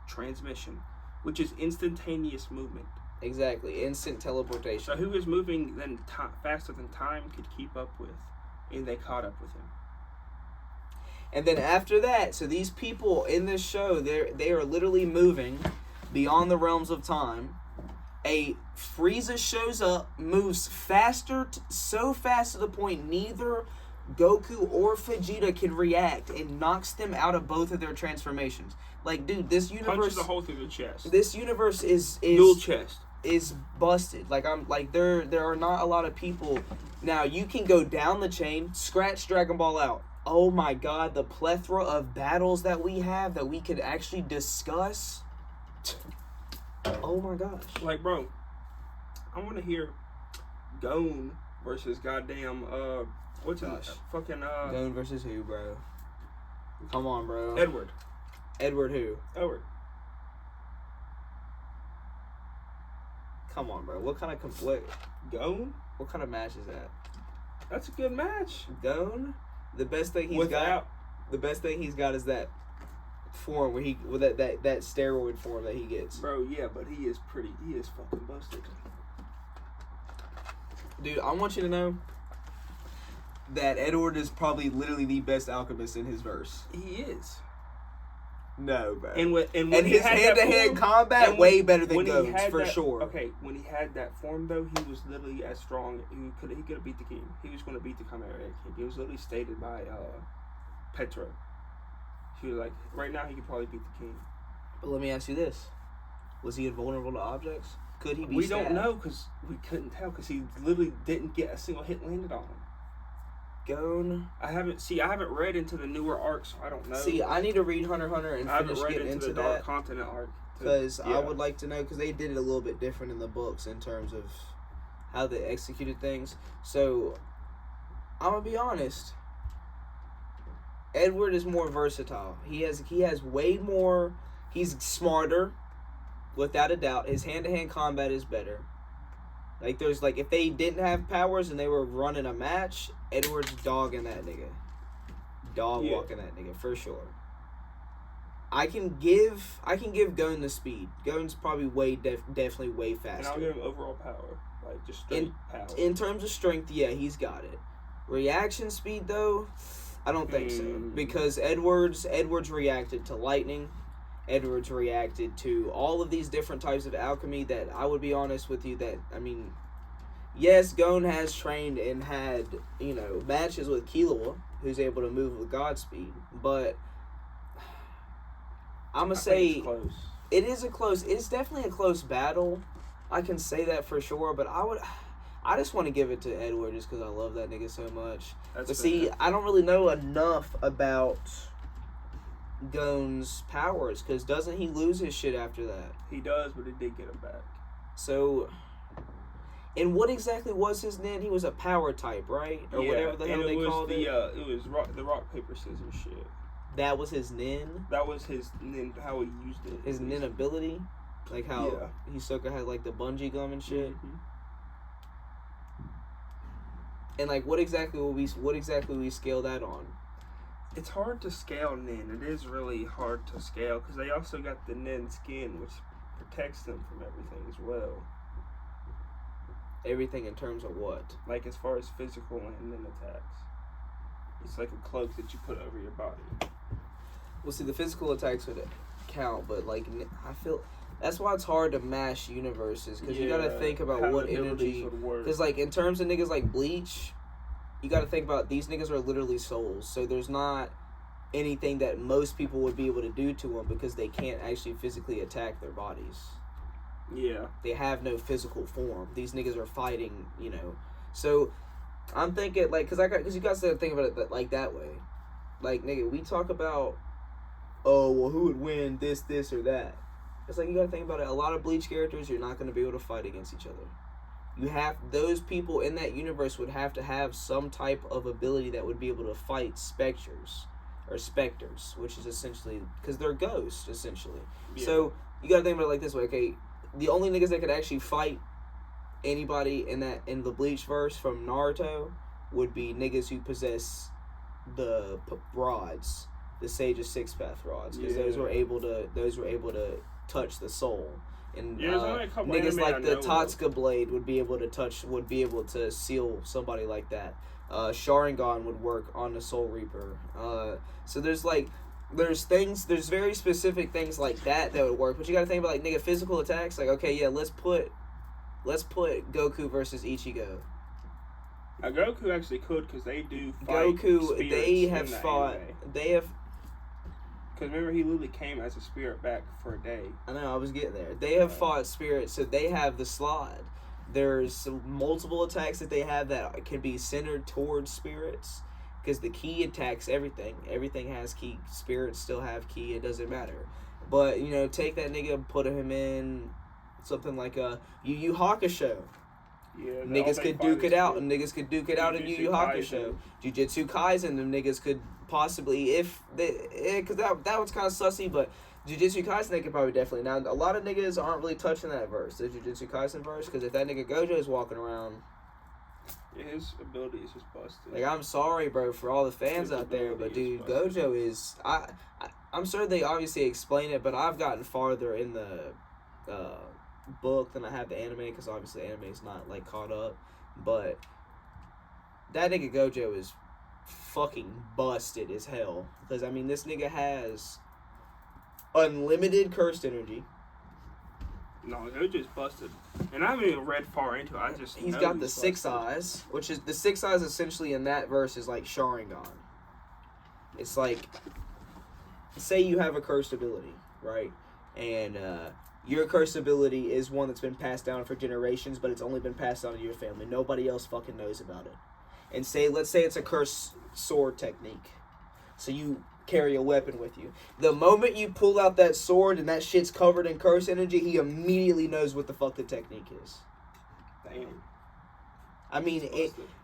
transmission, which is instantaneous movement. Exactly, instant teleportation. So who is moving faster than time could keep up with? And they caught up with him. And then after that, so these people in this show, they are literally moving beyond the realms of time. A Frieza shows up, moves faster, so fast to the point neither Goku or Vegeta can react, and knocks them out of both of their transformations. Like, dude, this universe punches a hole through the chest. This universe is dual chest. Is busted. There are not a lot of people. Now, you can go down the chain, scratch Dragon Ball out. Oh my god, the plethora of battles that we have that we could actually discuss. Oh my gosh. Bro, I want to hear Gon versus goddamn, Gon versus who, bro? Come on, bro. Edward who? Edward. Come on, bro. What kind of Gon? What kind of match is that? That's a good match. Gon, the best thing he's got is that form where that steroid form that he gets. Bro, yeah, but he is fucking busted. Dude, I want you to know that Edward is probably literally the best alchemist in his verse. He is. No, bro. And his hand-to-hand combat way better than Goats, for sure. Okay, when he had that form though, he was literally as strong. He could have beat the king. He was going to beat the Chimera King. It was literally stated by Petro. She was like, right now he could probably beat the king. But let me ask you this: was he invulnerable to objects? Could he be? We stabbed? don't know because we couldn't tell because he literally didn't get a single hit landed on him. Gon. I haven't read into the newer arc, so I don't know. See, I need to read Hunter x Hunter and finish getting into the that Dark Continent arc because I would like to know because they did it a little bit different in the books in terms of how they executed things. So I'm gonna be honest. Edward is more versatile. He has way more. He's smarter, without a doubt. His hand-to-hand combat is better. Like, there's, like, if they didn't have powers and they were running a match, Edward's dogging that nigga. Walking that nigga, for sure. I can give Gon the speed. Gon's probably definitely way faster. And I'll give him overall power. Like, just straight power. In terms of strength, yeah, he's got it. Reaction speed, though, I don't think so. Because Edward's reacted to lightning. Edwards reacted to all of these different types of alchemy that I would be honest with you that, I mean, yes, Gon has trained and had, matches with Killua, who's able to move with Godspeed, but I'm going to say it's definitely a close battle. I can say that for sure, but I just want to give it to Edward just because I love that nigga so much. See, I don't really know enough about Gon's powers because doesn't he lose his shit after that? He does, but he did get him back. So, and what exactly was his nin? He was a power type, right? Or whatever the hell they called it. It was the rock paper scissors shit. That was his nin. That was his nin. How he used it. His nin ability, like how Hisoka had like the bungee gum and shit. Mm-hmm. And like, what exactly will we scale that on? It's hard to scale nin. It is really hard to scale because they also got the nin skin, which protects them from everything as well. Everything in terms of what? Like as far as physical and nin attacks. It's like a cloak that you put over your body. Well, see, the physical attacks would count, but like I feel that's why it's hard to mash universes because you got to think about what energy. Because like in terms of niggas like Bleach. You got to think about these niggas are literally souls, so there's not anything that most people would be able to do to them because they can't actually physically attack their bodies. Yeah. They have no physical form. These niggas are fighting, So I'm thinking like, because you guys got to think about it like that way. Like nigga, we talk about, oh well, who would win this or that. It's like you got to think about it. A lot of Bleach characters, you're not going to be able to fight against each other. Those people in that universe would have to have some type of ability that would be able to fight specters, which is essentially, because they're ghosts, essentially. Yeah. So, you gotta think about it like this way, okay, the only niggas that could actually fight anybody in the Bleach verse from Naruto would be niggas who possess the rods, the Sage of Six Path rods, because those were able to touch the soul. And niggas like the Tatsuka blade would be able to seal somebody like that. Sharingan would work on the Soul Reaper. So there's very specific things like that would work. But you gotta think about like nigga physical attacks. Like okay, yeah, let's put Goku versus Ichigo. Goku actually could because they do fight. Goku, they have fought. Anime. They have. Because remember, he literally came as a spirit back for a day. I know, I was getting there. They have fought spirits, so they have the slide. There's multiple attacks that they have that can be centered towards spirits. Because the ki attacks everything. Everything has ki. Spirits still have ki. It doesn't matter. But, take that nigga and put him in something like a Yu Yu Hakusho. Yeah, niggas could duke it out. And niggas could duke it out in Yu Yu Hakusho. Jujutsu Kaisen, them niggas could possibly, because that was kind of sussy, but Jujutsu Kaisen they could probably definitely. Now, a lot of niggas aren't really touching that verse, the Jujutsu Kaisen verse, because if that nigga Gojo is walking around, his ability is just busted. Like, I'm sorry, bro, for all the fans out there, but dude, Gojo is, I'm sure they obviously explain it, but I've gotten farther in the book than I have the anime, because obviously the anime is not, like, caught up. But that nigga Gojo is fucking busted as hell. Because, I mean, this nigga has unlimited cursed energy. No, Gojo's busted. And I haven't even read far into it. I just He's know got the he's six busted. eyes, which is the six eyes essentially in that verse is like Sharingan. It's like, say you have a cursed ability, right? And your cursed ability is one that's been passed down for generations, but it's only been passed down to your family. Nobody else fucking knows about it. And let's say it's a cursed sword technique. So you carry a weapon with you. The moment you pull out that sword and that shit's covered in curse energy, he immediately knows what the fuck the technique is. Damn. I mean,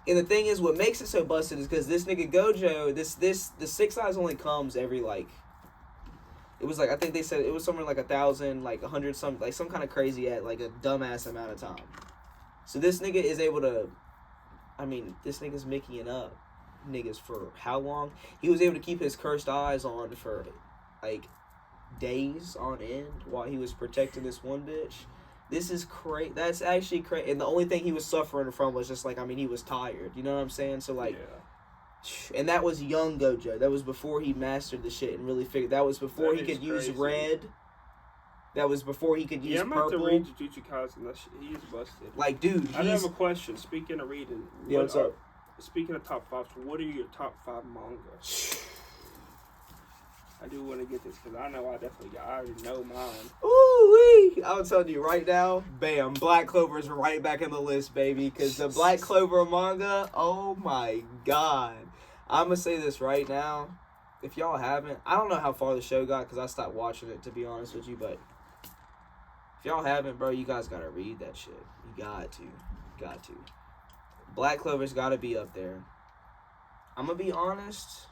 and the thing is, what makes it so busted is because this nigga Gojo, the six eyes only comes every like. It was like, I think they said it was somewhere like 1,000, like 100, some kind of crazy at like a dumbass amount of time. So this nigga is able to, I mean, this nigga's Mickeying up niggas for how long? He was able to keep his cursed eyes on for like days on end while he was protecting this one bitch. This is crazy. That's actually crazy. And the only thing he was suffering from was just like, I mean, he was tired. You know what I'm saying? So like, yeah. And that was young Gojo. That was before he mastered the shit and really figured. That was before he could use red. That was before he could use purple. I'm about to read Jujutsu Kaisen. That shit, he is busted. Like, dude, I have a question. Speaking of reading, yeah, what's up? Speaking of top fives, what are your top 5 manga? I do want to get this because I know I already know mine. Ooh-wee! I'm telling you right now, bam, Black Clover's right back in the list, baby. Because the Black Clover manga, oh my god. I'm going to say this right now. If y'all haven't, I don't know how far the show got because I stopped watching it, to be honest with you. But if y'all haven't, bro, you guys got to read that shit. You got to. Got to. Black Clover's got to be up there. I'm going to be honest.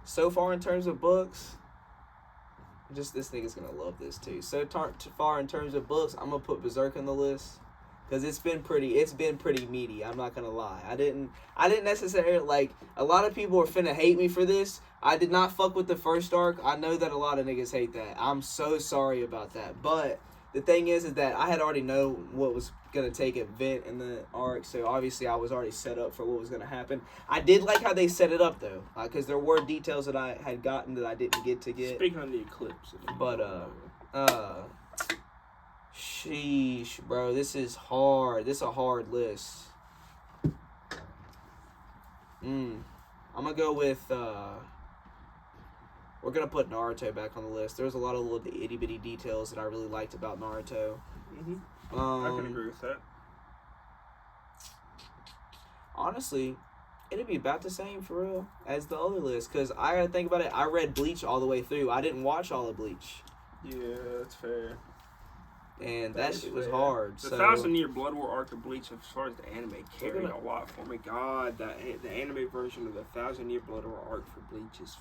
So far in terms of books, just this nigga's going to love this too. So far in terms of books, I'm going to put Berserk on the list. Because it's been pretty meaty, I'm not going to lie. I didn't necessarily, like, a lot of people are finna hate me for this. I did not fuck with the first arc. I know that a lot of niggas hate that. I'm so sorry about that. But the thing is that I had already known what was going to take event in the arc. So obviously I was already set up for what was going to happen. I did like how they set it up, though. Because there were details that I had gotten that I didn't get to get. Speaking of the eclipse. But, sheesh, bro, this is hard. This is a hard list. I'm gonna go with, we're gonna put Naruto back on the list. There's a lot of little itty bitty details that I really liked about Naruto. I can agree with that. Honestly, it'd be about the same for real as the other list. Because I gotta think about it, I read Bleach all the way through. I didn't watch all of Bleach. Yeah, that's fair. And that shit was hard. The 1,000-year Blood War arc of Bleach, as far as the anime, carried a lot for me. God, the anime version of the 1,000-year Blood War arc for Bleach is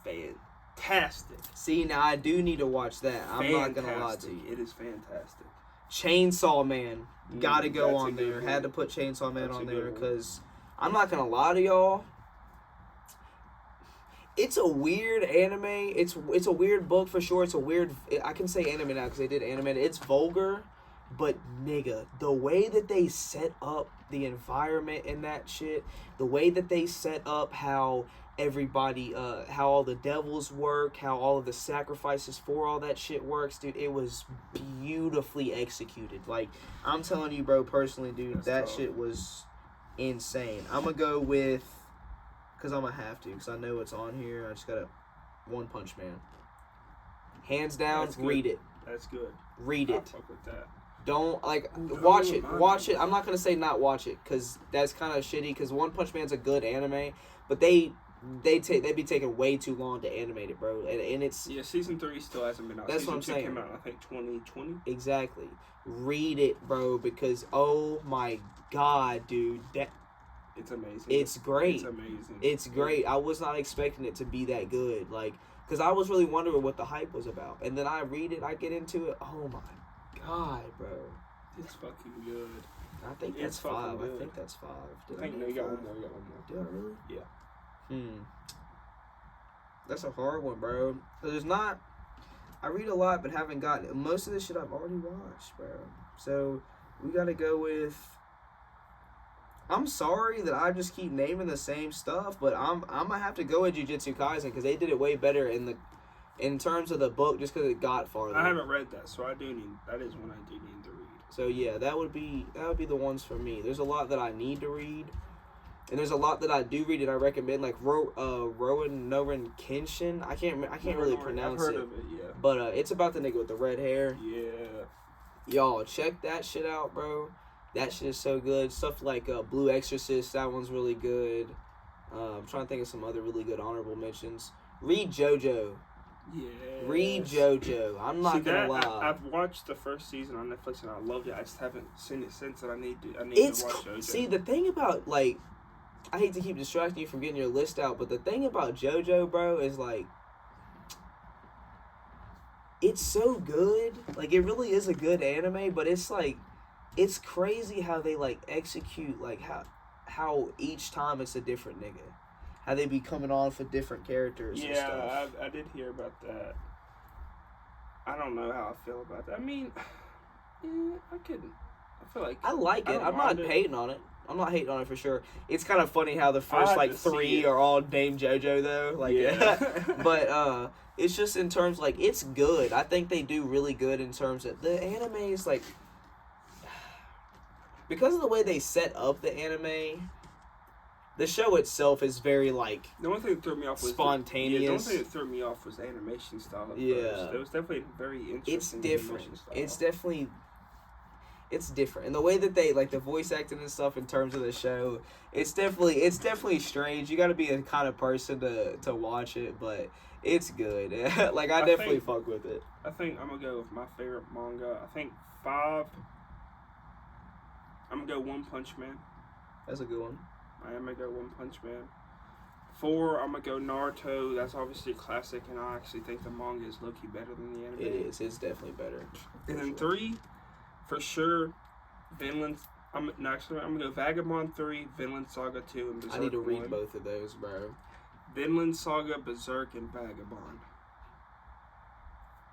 fantastic. See, now I do need to watch that. I'm not gonna lie to you. It is fantastic. Chainsaw Man, gotta go on there. Had to put Chainsaw Man on there because I'm not gonna lie to y'all. It's a weird anime. It's a weird book for sure. It's a weird. I can say anime now because they did animate it. It's vulgar, but nigga, the way that they set up the environment in that shit, the way that they set up how everybody, how all the devils work, how all of the sacrifices for all that shit works, dude. It was beautifully executed. Like, I'm telling you, bro, personally, dude, that shit was insane. I'm gonna go with. Because I'm going to have to. Because I know it's on here. I just got to... One Punch Man. Hands down, read it. That's good. Read it. I'll fuck with that. Don't, like... Watch it. Watch it. I'm not going to say not watch it. Because that's kind of shitty. Because One Punch Man's a good anime. But they'd be taking way too long to animate it, bro. And it's... Yeah, Season 3 still hasn't been out. That's what I'm saying. Season 2 came out, I think, 2020. Exactly. Read it, bro. Because, oh my God, dude. It's amazing. It's great. It's amazing. It's great. I was not expecting it to be that good. Like, because I was really wondering what the hype was about. And then I read it, I get into it. Oh my God, bro. It's fucking good. I think that's 5. I think that's 5. No, you got one more. Did I really? Yeah. That's a hard one, bro. There's not... I read a lot, but haven't gotten... Most of this shit I've already watched, bro. So we gotta go with. I'm sorry that I just keep naming the same stuff, but I'm gonna have to go with Jujutsu Kaisen because they did it way better in terms of the book, just because it got farther. I haven't read that, so that is one I do need to read. So yeah, that would be the ones for me. There's a lot that I need to read, and there's a lot that I do read and I recommend, like Rowan Norin Kenshin. I can't really pronounce it. I've heard of it, yeah. But it's about the nigga with the red hair. Yeah. Y'all check that shit out, bro. That shit is so good. Stuff like Blue Exorcist, that one's really good. I'm trying to think of some other really good honorable mentions. Read JoJo. Yeah. Read JoJo. I'm not gonna lie. I've watched the first season on Netflix and I loved it. I just haven't seen it since, and I need to watch JoJo. See, the thing about, like, I hate to keep distracting you from getting your list out, but the thing about JoJo, bro, is like, it's so good. Like, it really is a good anime, but it's like, it's crazy how they like execute, like how each time it's a different nigga, how they be coming on for different characters. Yeah, and stuff. I did hear about that. I don't know how I feel about that. I mean, yeah, I feel like I like it. I'm not hating on it. I'm not hating on it for sure. It's kind of funny how the first like 3 are all named JoJo though. Like, yeah. But it's just in terms like it's good. I think they do really good in terms of the anime is like. Because of the way they set up the anime, the show itself is very like the one thing that threw me off was spontaneous. The one thing that threw me off was the animation style. First. It was definitely very interesting. It's different. Style. It's different, and the way that they like the voice acting and stuff in terms of the show, it's definitely strange. You got to be the kind of person to watch it, but it's good. Like I definitely fuck with it. I think I'm gonna go with my favorite manga. I think 5. I'm gonna go One Punch Man. That's a good one. I am gonna go One Punch Man. 4, I'm gonna go Naruto. That's obviously a classic, and I actually think the manga is low-key better than the anime. It is. It's definitely better. And then 3, for sure, Vinland. I'm gonna go Vagabond 3, Vinland Saga 2, and Berserk. I need to read 1. both of those, bro. Vinland Saga, Berserk, and Vagabond.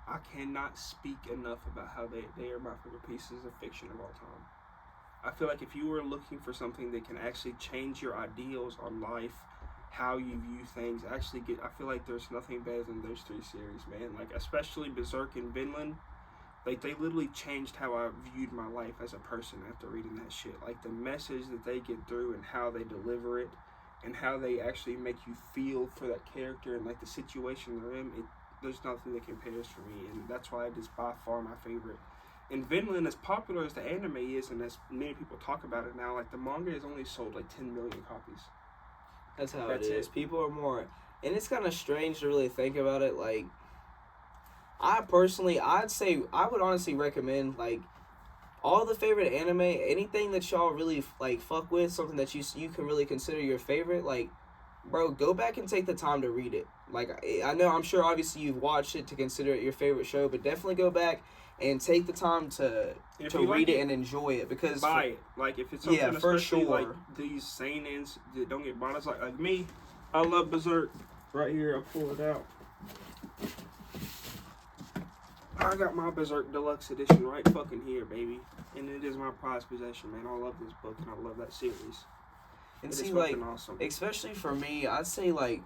I cannot speak enough about how they are my favorite pieces of fiction of all time. I feel like if you were looking for something that can actually change your ideals on life, how you view things, I feel like there's nothing better than those 3 series, man. Like, especially Berserk and Vinland, like, they literally changed how I viewed my life as a person after reading that shit. Like, the message that they get through and how they deliver it and how they actually make you feel for that character and, like, the situation they're in, there's nothing that compares for me, and that's why it is by far my favorite. In Vinland, as popular as the anime is, and as many people talk about it now, like the manga has only sold like 10 million copies. That's how it is. People are more, and it's kind of strange to really think about it. Like, I would honestly recommend like all the favorite anime, anything that y'all really like fuck with, something that you can really consider your favorite. Like, bro, go back and take the time to read it. Like, I'm sure obviously you've watched it to consider it your favorite show, but definitely go back and take the time to read it and enjoy it, because buy it. Like, if it's something especially like these seinens that don't get bought, it's like me, I love Berserk. Right here, I'll pull it out. I got my Berserk Deluxe Edition right fucking here, baby, and it is my prized possession, man. I love this book and I love that series. And see, like, awesome. Especially for me, I'd say like,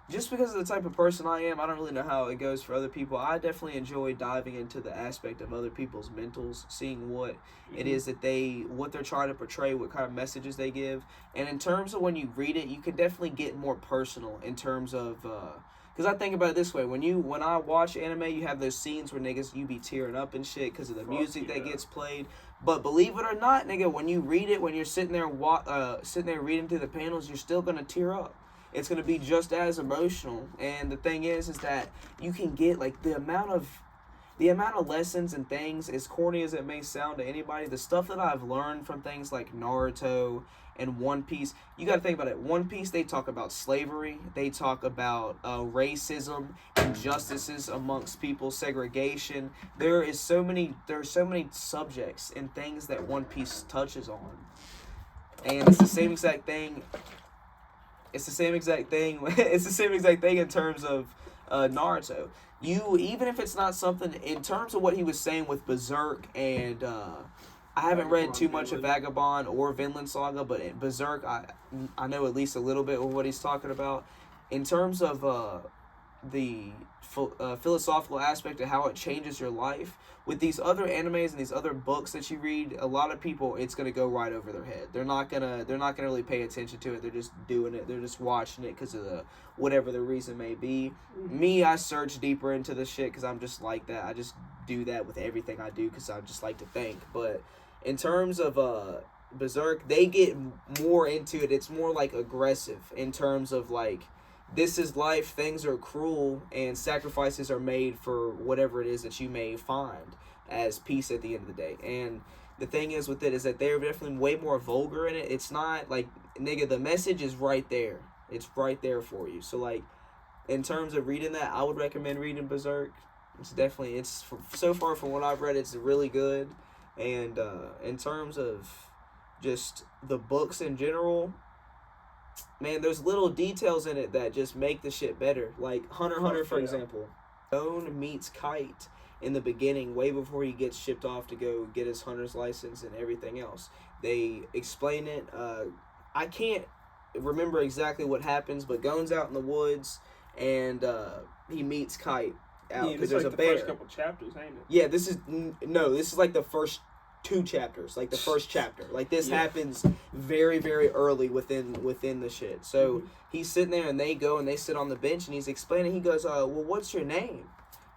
just because of the type of person I am, I don't really know how it goes for other people. I definitely enjoy diving into the aspect of other people's mentals, seeing what it is that what they're trying to portray, what kind of messages they give. And in terms of when you read it, you can definitely get more personal in terms of, because I think about it this way, when I watch anime, you have those scenes where niggas, you be tearing up and shit because of the music that gets played. But believe it or not, nigga, when you read it, when you're sitting there reading through the panels, you're still gonna tear up. It's going to be just as emotional. And the thing is that you can get like the amount of lessons and things, as corny as it may sound to anybody, the stuff that I've learned from things like Naruto and One Piece. You got to think about it. One Piece, they talk about slavery, they talk about racism, injustices amongst people, segregation. There are so many subjects and things that One Piece touches on. And it's the same exact thing. It's the same exact thing in terms of Naruto. You, even if it's not something in terms of what he was saying with Berserk and I haven't read too much of Vagabond or Vinland Saga, but in Berserk I know at least a little bit of what he's talking about in terms of the philosophical aspect of how it changes your life. With these other animes and these other books that you read, a lot of people, it's gonna go right over their head. They're not gonna really pay attention to it. They're just doing it. They're just watching it because of whatever the reason may be. Me, I search deeper into the shit because I'm just like that. I just do that with everything I do because I just like to think. But in terms of Berserk, they get more into it. It's more like aggressive in terms of like, this is life, things are cruel, and sacrifices are made for whatever it is that you may find as peace at the end of the day. And the thing is with it is that they're definitely way more vulgar in it. It's not like, nigga, the message is right there. It's right there for you. So like, in terms of reading that, I would recommend reading Berserk. It's definitely, so far from what I've read, it's really good. And in terms of just the books in general, man, there's little details in it that just make the shit better. Like Hunter x Hunter, for example. Gon meets Kite in the beginning, way before he gets shipped off to go get his hunter's license and everything else. They explain it. I can't remember exactly what happens, but Gon's out in the woods and he meets Kite out because there's like a bear. First couple chapters, ain't it? Yeah, this is like the first 2 chapters, like the first chapter. Like this happens very, very early within the shit. So he's sitting there and they go and they sit on the bench and he's explaining. He goes, well, what's your name?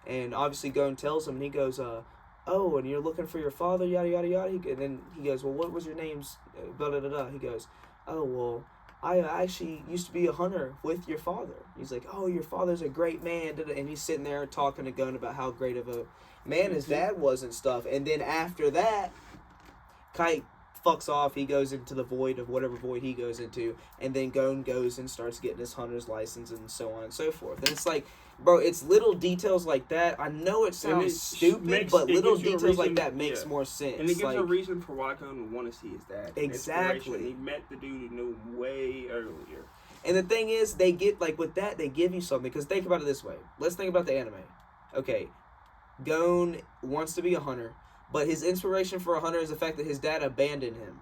And obviously Gon tells him and he goes, oh, and you're looking for your father, yada, yada, yada. And then he goes, well, what was your name's, blah, blah, blah, blah. He goes, oh, well, I actually used to be a hunter with your father. He's like, oh, your father's a great man. And he's sitting there talking to Gon about how great of a man his dad was and stuff. And then after that, Kite fucks off. He goes into the void of whatever void he goes into. And then Gon goes and starts getting his hunter's license and so on and so forth. And it's like, bro, it's little details like that. I know it sounds stupid, but little details like that makes more sense. And it gives a reason for why Gon would want to see his dad. Exactly. He met the dude who knew him way earlier. And the thing is, they get, like, with that, they give you something. Because think about it this way. Let's think about the anime. Okay, Gon wants to be a hunter, but his inspiration for a hunter is the fact that his dad abandoned him.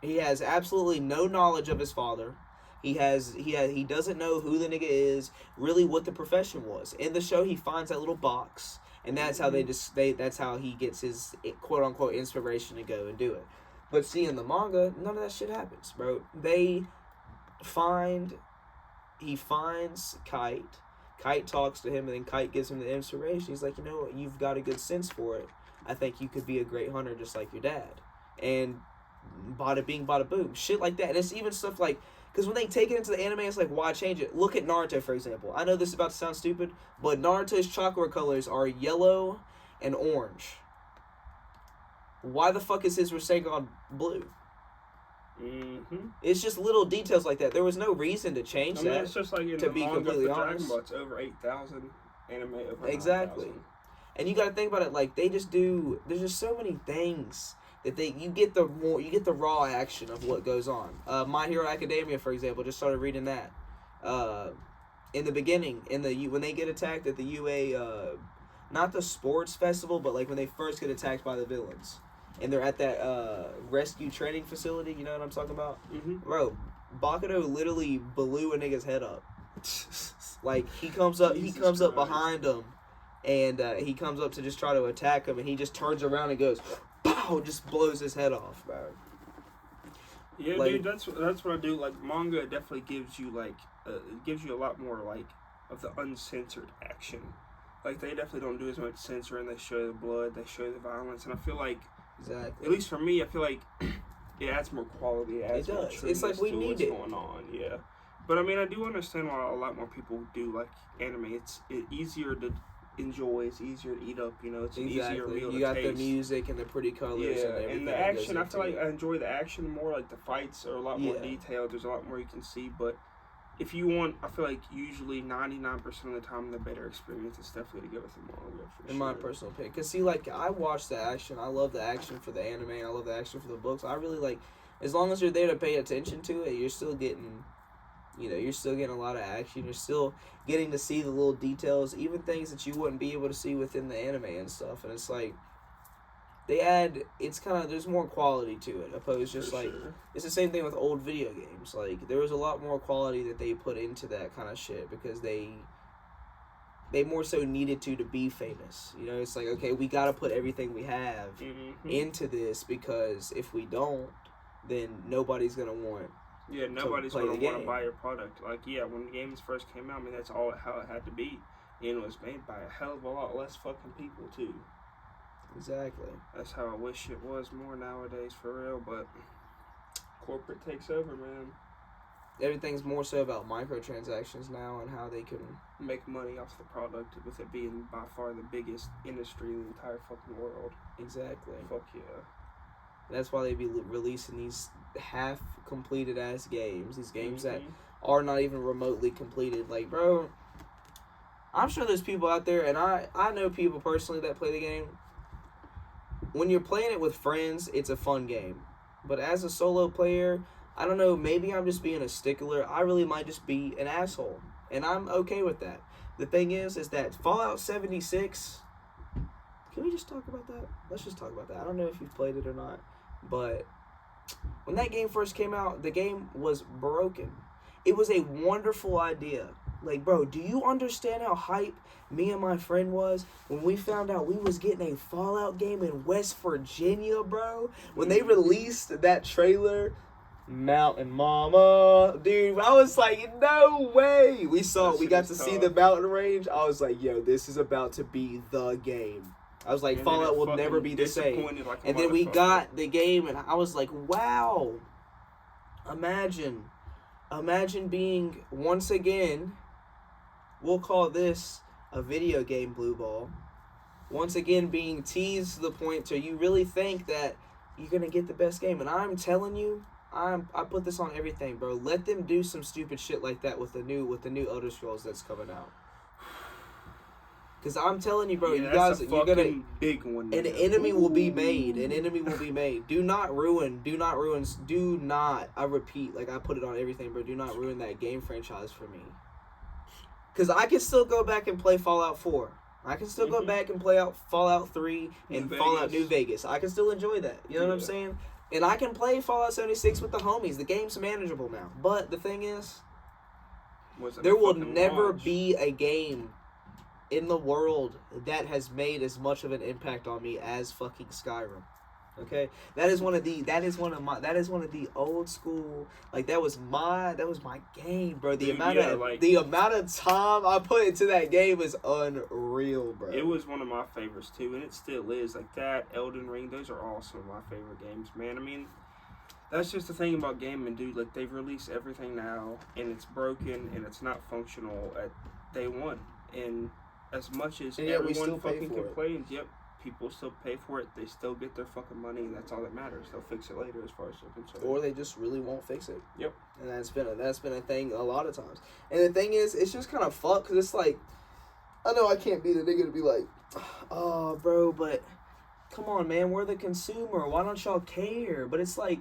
He has absolutely no knowledge of his father. He doesn't know who the nigga is, really what the profession was. In the show, he finds that little box, and that's how that's how he gets his quote unquote inspiration to go and do it. But see, in the manga, none of that shit happens, bro. He finds Kite. Kite talks to him, and then Kite gives him the inspiration. He's like, you know what, you've got a good sense for it. I think you could be a great hunter just like your dad. And bada bing, bada boom. Shit like that. And it's even stuff like, because when they take it into the anime, it's like, why change it? Look at Naruto, for example. I know this is about to sound stupid, but Naruto's chakra colors are yellow and orange. Why the fuck is his Rasengan blue? It's just little details like that. There was no reason to change that. It's just like in the manga for Dragon Ball, it's over 8,000. Anime over 9,000. And you got to think about it, like, they just do, there's just so many things that you get the raw action of what goes on. My Hero Academia, for example, just started reading that. In the beginning, when they get attacked at the UA, not the sports festival, but like when they first get attacked by the villains, and they're at that rescue training facility, you know what I'm talking about? Bro, Bakudo literally blew a nigga's head up. Like, he comes up behind him, and he comes up to just try to attack him, and he just turns around and goes, pow, just blows his head off, bro. Yeah, like, dude, that's what I do. Like, manga definitely gives you a lot more like of the uncensored action. Like, they definitely don't do as much censoring. They show the blood, they show the violence, and I feel like, at least for me, I feel like it adds more quality. It does. It's like we need it. Going on, yeah. But I mean, I do understand why a lot more people do like anime. It's easier to enjoy. It's easier to eat up. You know, it's an easier meal to taste. You got the music and the pretty colors. Yeah, and everything. And the action. I feel like I enjoy the action more. Like the fights are a lot more detailed. There's a lot more you can see. But if you want, I feel like usually 99% of the time, the better experience is definitely to go with the manga. In my personal opinion, because see, like, I watch the action. I love the action for the anime. I love the action for the books. I really like, as long as you're there to pay attention to it, you're still getting You know, you're still getting a lot of action. You're still getting to see the little details, even things that you wouldn't be able to see within the anime and stuff. And it's like it's kind of, there's more quality to it, opposed just like sure. it's the same thing with old video games. Like there was a lot more quality that they put into that kind of shit because they more so needed to be famous. You know, it's like, okay, we got to put everything we have into this, because if we don't, then nobody's gonna want. Yeah, nobody's gonna want to buy your product. Like, yeah, when games first came out, I mean, that's all how it had to be, and it was made by a hell of a lot less fucking people too. Exactly. That's how I wish it was more nowadays, for real. But corporate takes over, man. Everything's more so about microtransactions now and how they can make money off the product, with it being by far the biggest industry in the entire fucking world. Exactly. Fuck yeah. That's why they be releasing these half-completed ass games. These games that are not even remotely completed. Like, bro, I'm sure there's people out there, and I know people personally that play the game. When you're playing it with friends, it's a fun game. But as a solo player, I don't know, maybe I'm just being a stickler. I really might just be an asshole. And I'm okay with that. The thing is that Fallout 76... Can we just talk about that? Let's just talk about that. I don't know if you've played it or not. But when that game first came out, the game was broken. It was a wonderful idea. Like, bro, do you understand how hype me and my friend was when we found out we was getting a Fallout game in West Virginia, bro? When they released that trailer, Mountain Mama, dude, I was like, no way. We got to see the mountain range. I was like, yo, this is about to be the game. I was like, and Fallout will never be the same. Like, and then we got the game, and I was like, wow. Imagine being, once again, we'll call this a video game, Blue Ball. Once again, being teased to the point to you really think that you're going to get the best game. And I'm telling you, I put this on everything, bro. Let them do some stupid shit like that with the new Elder Scrolls that's coming out. Because I'm telling you, bro, you're gonna big one. An enemy will be made. Do not, I repeat, like I put it on everything, bro. Do not ruin that game franchise for me. Because I can still go back and play Fallout 4. I can still go back and play out Fallout 3 and Fallout New Vegas. I can still enjoy that. You know what I'm saying? And I can play Fallout 76 with the homies. The game's manageable now. But the thing is, there will never be a game in the world that has made as much of an impact on me as fucking Skyrim. Okay? That is one of the old school, like that was my game, bro. The amount of time I put into that game is unreal, bro. It was one of my favorites too, and it still is. Like that, Elden Ring, those are all some of my favorite games, man. I mean, that's just the thing about gaming, dude. Like, they've released everything now, and it's broken, and it's not functional at day one. And as much as everyone fucking complains, people still pay for it. They still get their fucking money, and that's all that matters. They'll fix it later, as far as they're concerned. Or they just really won't fix it. Yep. And that's been a thing a lot of times. And the thing is, it's just kind of fucked, because it's like, I know I can't be the nigga to be like, oh, bro, but come on, man, we're the consumer. Why don't y'all care? But it's like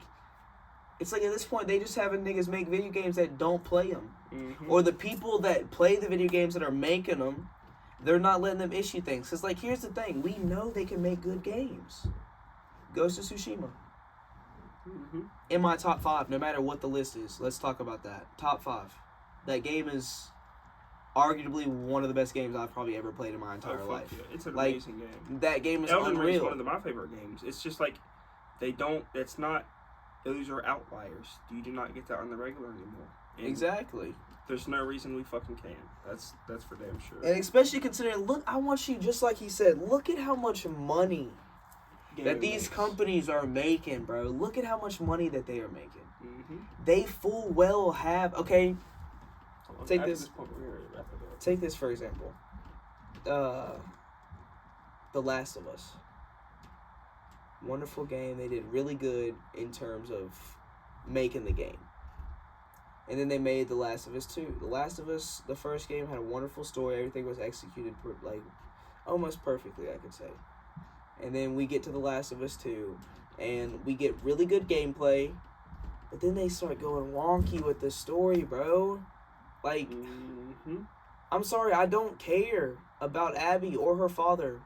at this point, they just having niggas make video games that don't play them. Or the people that play the video games that are making them, they're not letting them issue things. Because, like, here's the thing. We know they can make good games. Ghost of Tsushima. In my top 5, no matter what the list is. Let's talk about that. Top 5. That game is arguably one of the best games I've probably ever played in my entire life. Yeah. It's an amazing game. That game is Elden unreal. Ring is one of my favorite games. It's just like, those are outliers. You do not get that on the regular anymore. And exactly. There's no reason we fucking can. That's for damn sure. And especially considering, look, I want you, just like he said, look at how much money that these companies are making, bro. Look at how much money that they are making. They full well have, okay, take this for example. The Last of Us. Wonderful game. They did really good in terms of making the game. And then they made The Last of Us 2. The Last of Us, the first game, had a wonderful story. Everything was executed, like, almost perfectly, I could say. And then we get to The Last of Us 2, and we get really good gameplay, But then they start going wonky with the story, bro. Like, I'm sorry, I don't care about Abby or her father.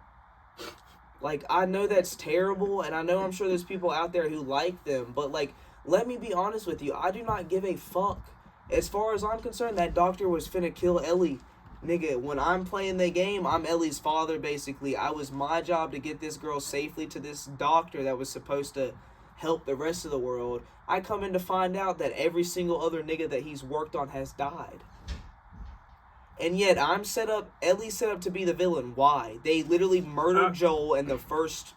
Like, I know that's terrible, and I know I'm sure there's people out there who like them, but, like, let me be honest with you. I do not give a fuck. As far as I'm concerned, that doctor was finna kill Ellie. Nigga, when I'm playing the game, I'm Ellie's father, basically. I was my job to get this girl safely to this doctor that was supposed to help the rest of the world. I come in to find out that every single other nigga that he's worked on has died. And yet, Ellie's set up to be the villain. Why? They literally murdered Joel in the first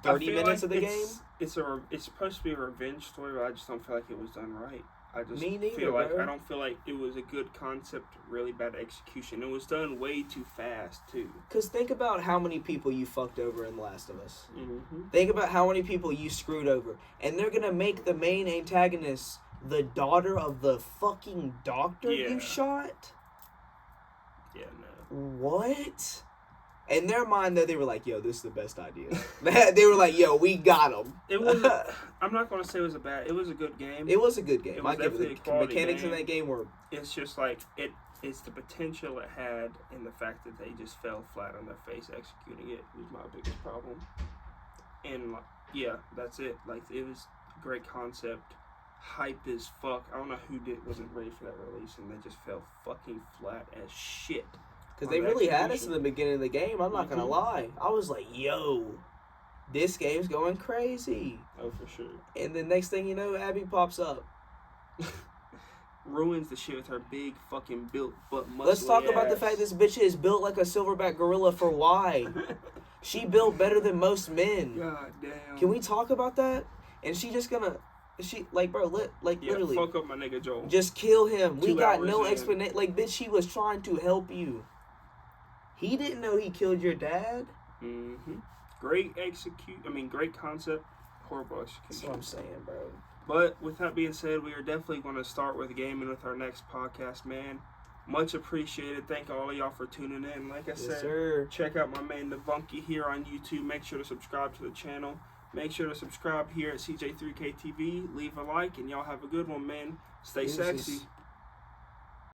30 minutes of the game. It's supposed to be a revenge story, but I just don't feel like it was done right. I just Me neither, feel like bro. I don't feel like it was a good concept, really bad execution. It was done way too fast too. Because think about how many people you fucked over in Last of Us. Mm-hmm. Think about how many people you screwed over. And they're going to make the main antagonist the daughter of the fucking doctor you shot? Yeah, no. What? In their mind, though, they were like, yo, this is the best idea. They were like, yo, we got him. It was. I'm not going to say it was it was a good game. It was a good game. I give it the mechanics in that game were... It's just like, it's the potential it had and the fact that they just fell flat on their face executing it was my biggest problem. And, yeah, that's it. Like, it was a great concept. Hype as fuck. I don't know who wasn't ready for that release, and they just fell fucking flat as shit. Because they really had us in the beginning of the game, I'm not going to lie. I was like, yo, this game's going crazy. Oh, for sure. And then next thing you know, Abby pops up. Ruins the shit with her big fucking built but muscly Let's talk about the ass. fact this bitch is built like a silverback gorilla for why. She built better than most men. God damn. Can we talk about that? And she just gonna... literally. Fuck up my nigga Joel. Just kill him. We got no in. explanation. Like, bitch, she was trying to help you. He didn't know he killed your dad. Mm-hmm. Great concept. Horrible execution. That's what I'm saying, bro. But with that being said, we are definitely going to start with gaming with our next podcast, man. Much appreciated. Thank all of y'all for tuning in. Like I said, sir. Check out my man Devunky here on YouTube. Make sure to subscribe to the channel. Make sure to subscribe here at CJ3K TV. Leave a like, and y'all have a good one, man. Stay sexy.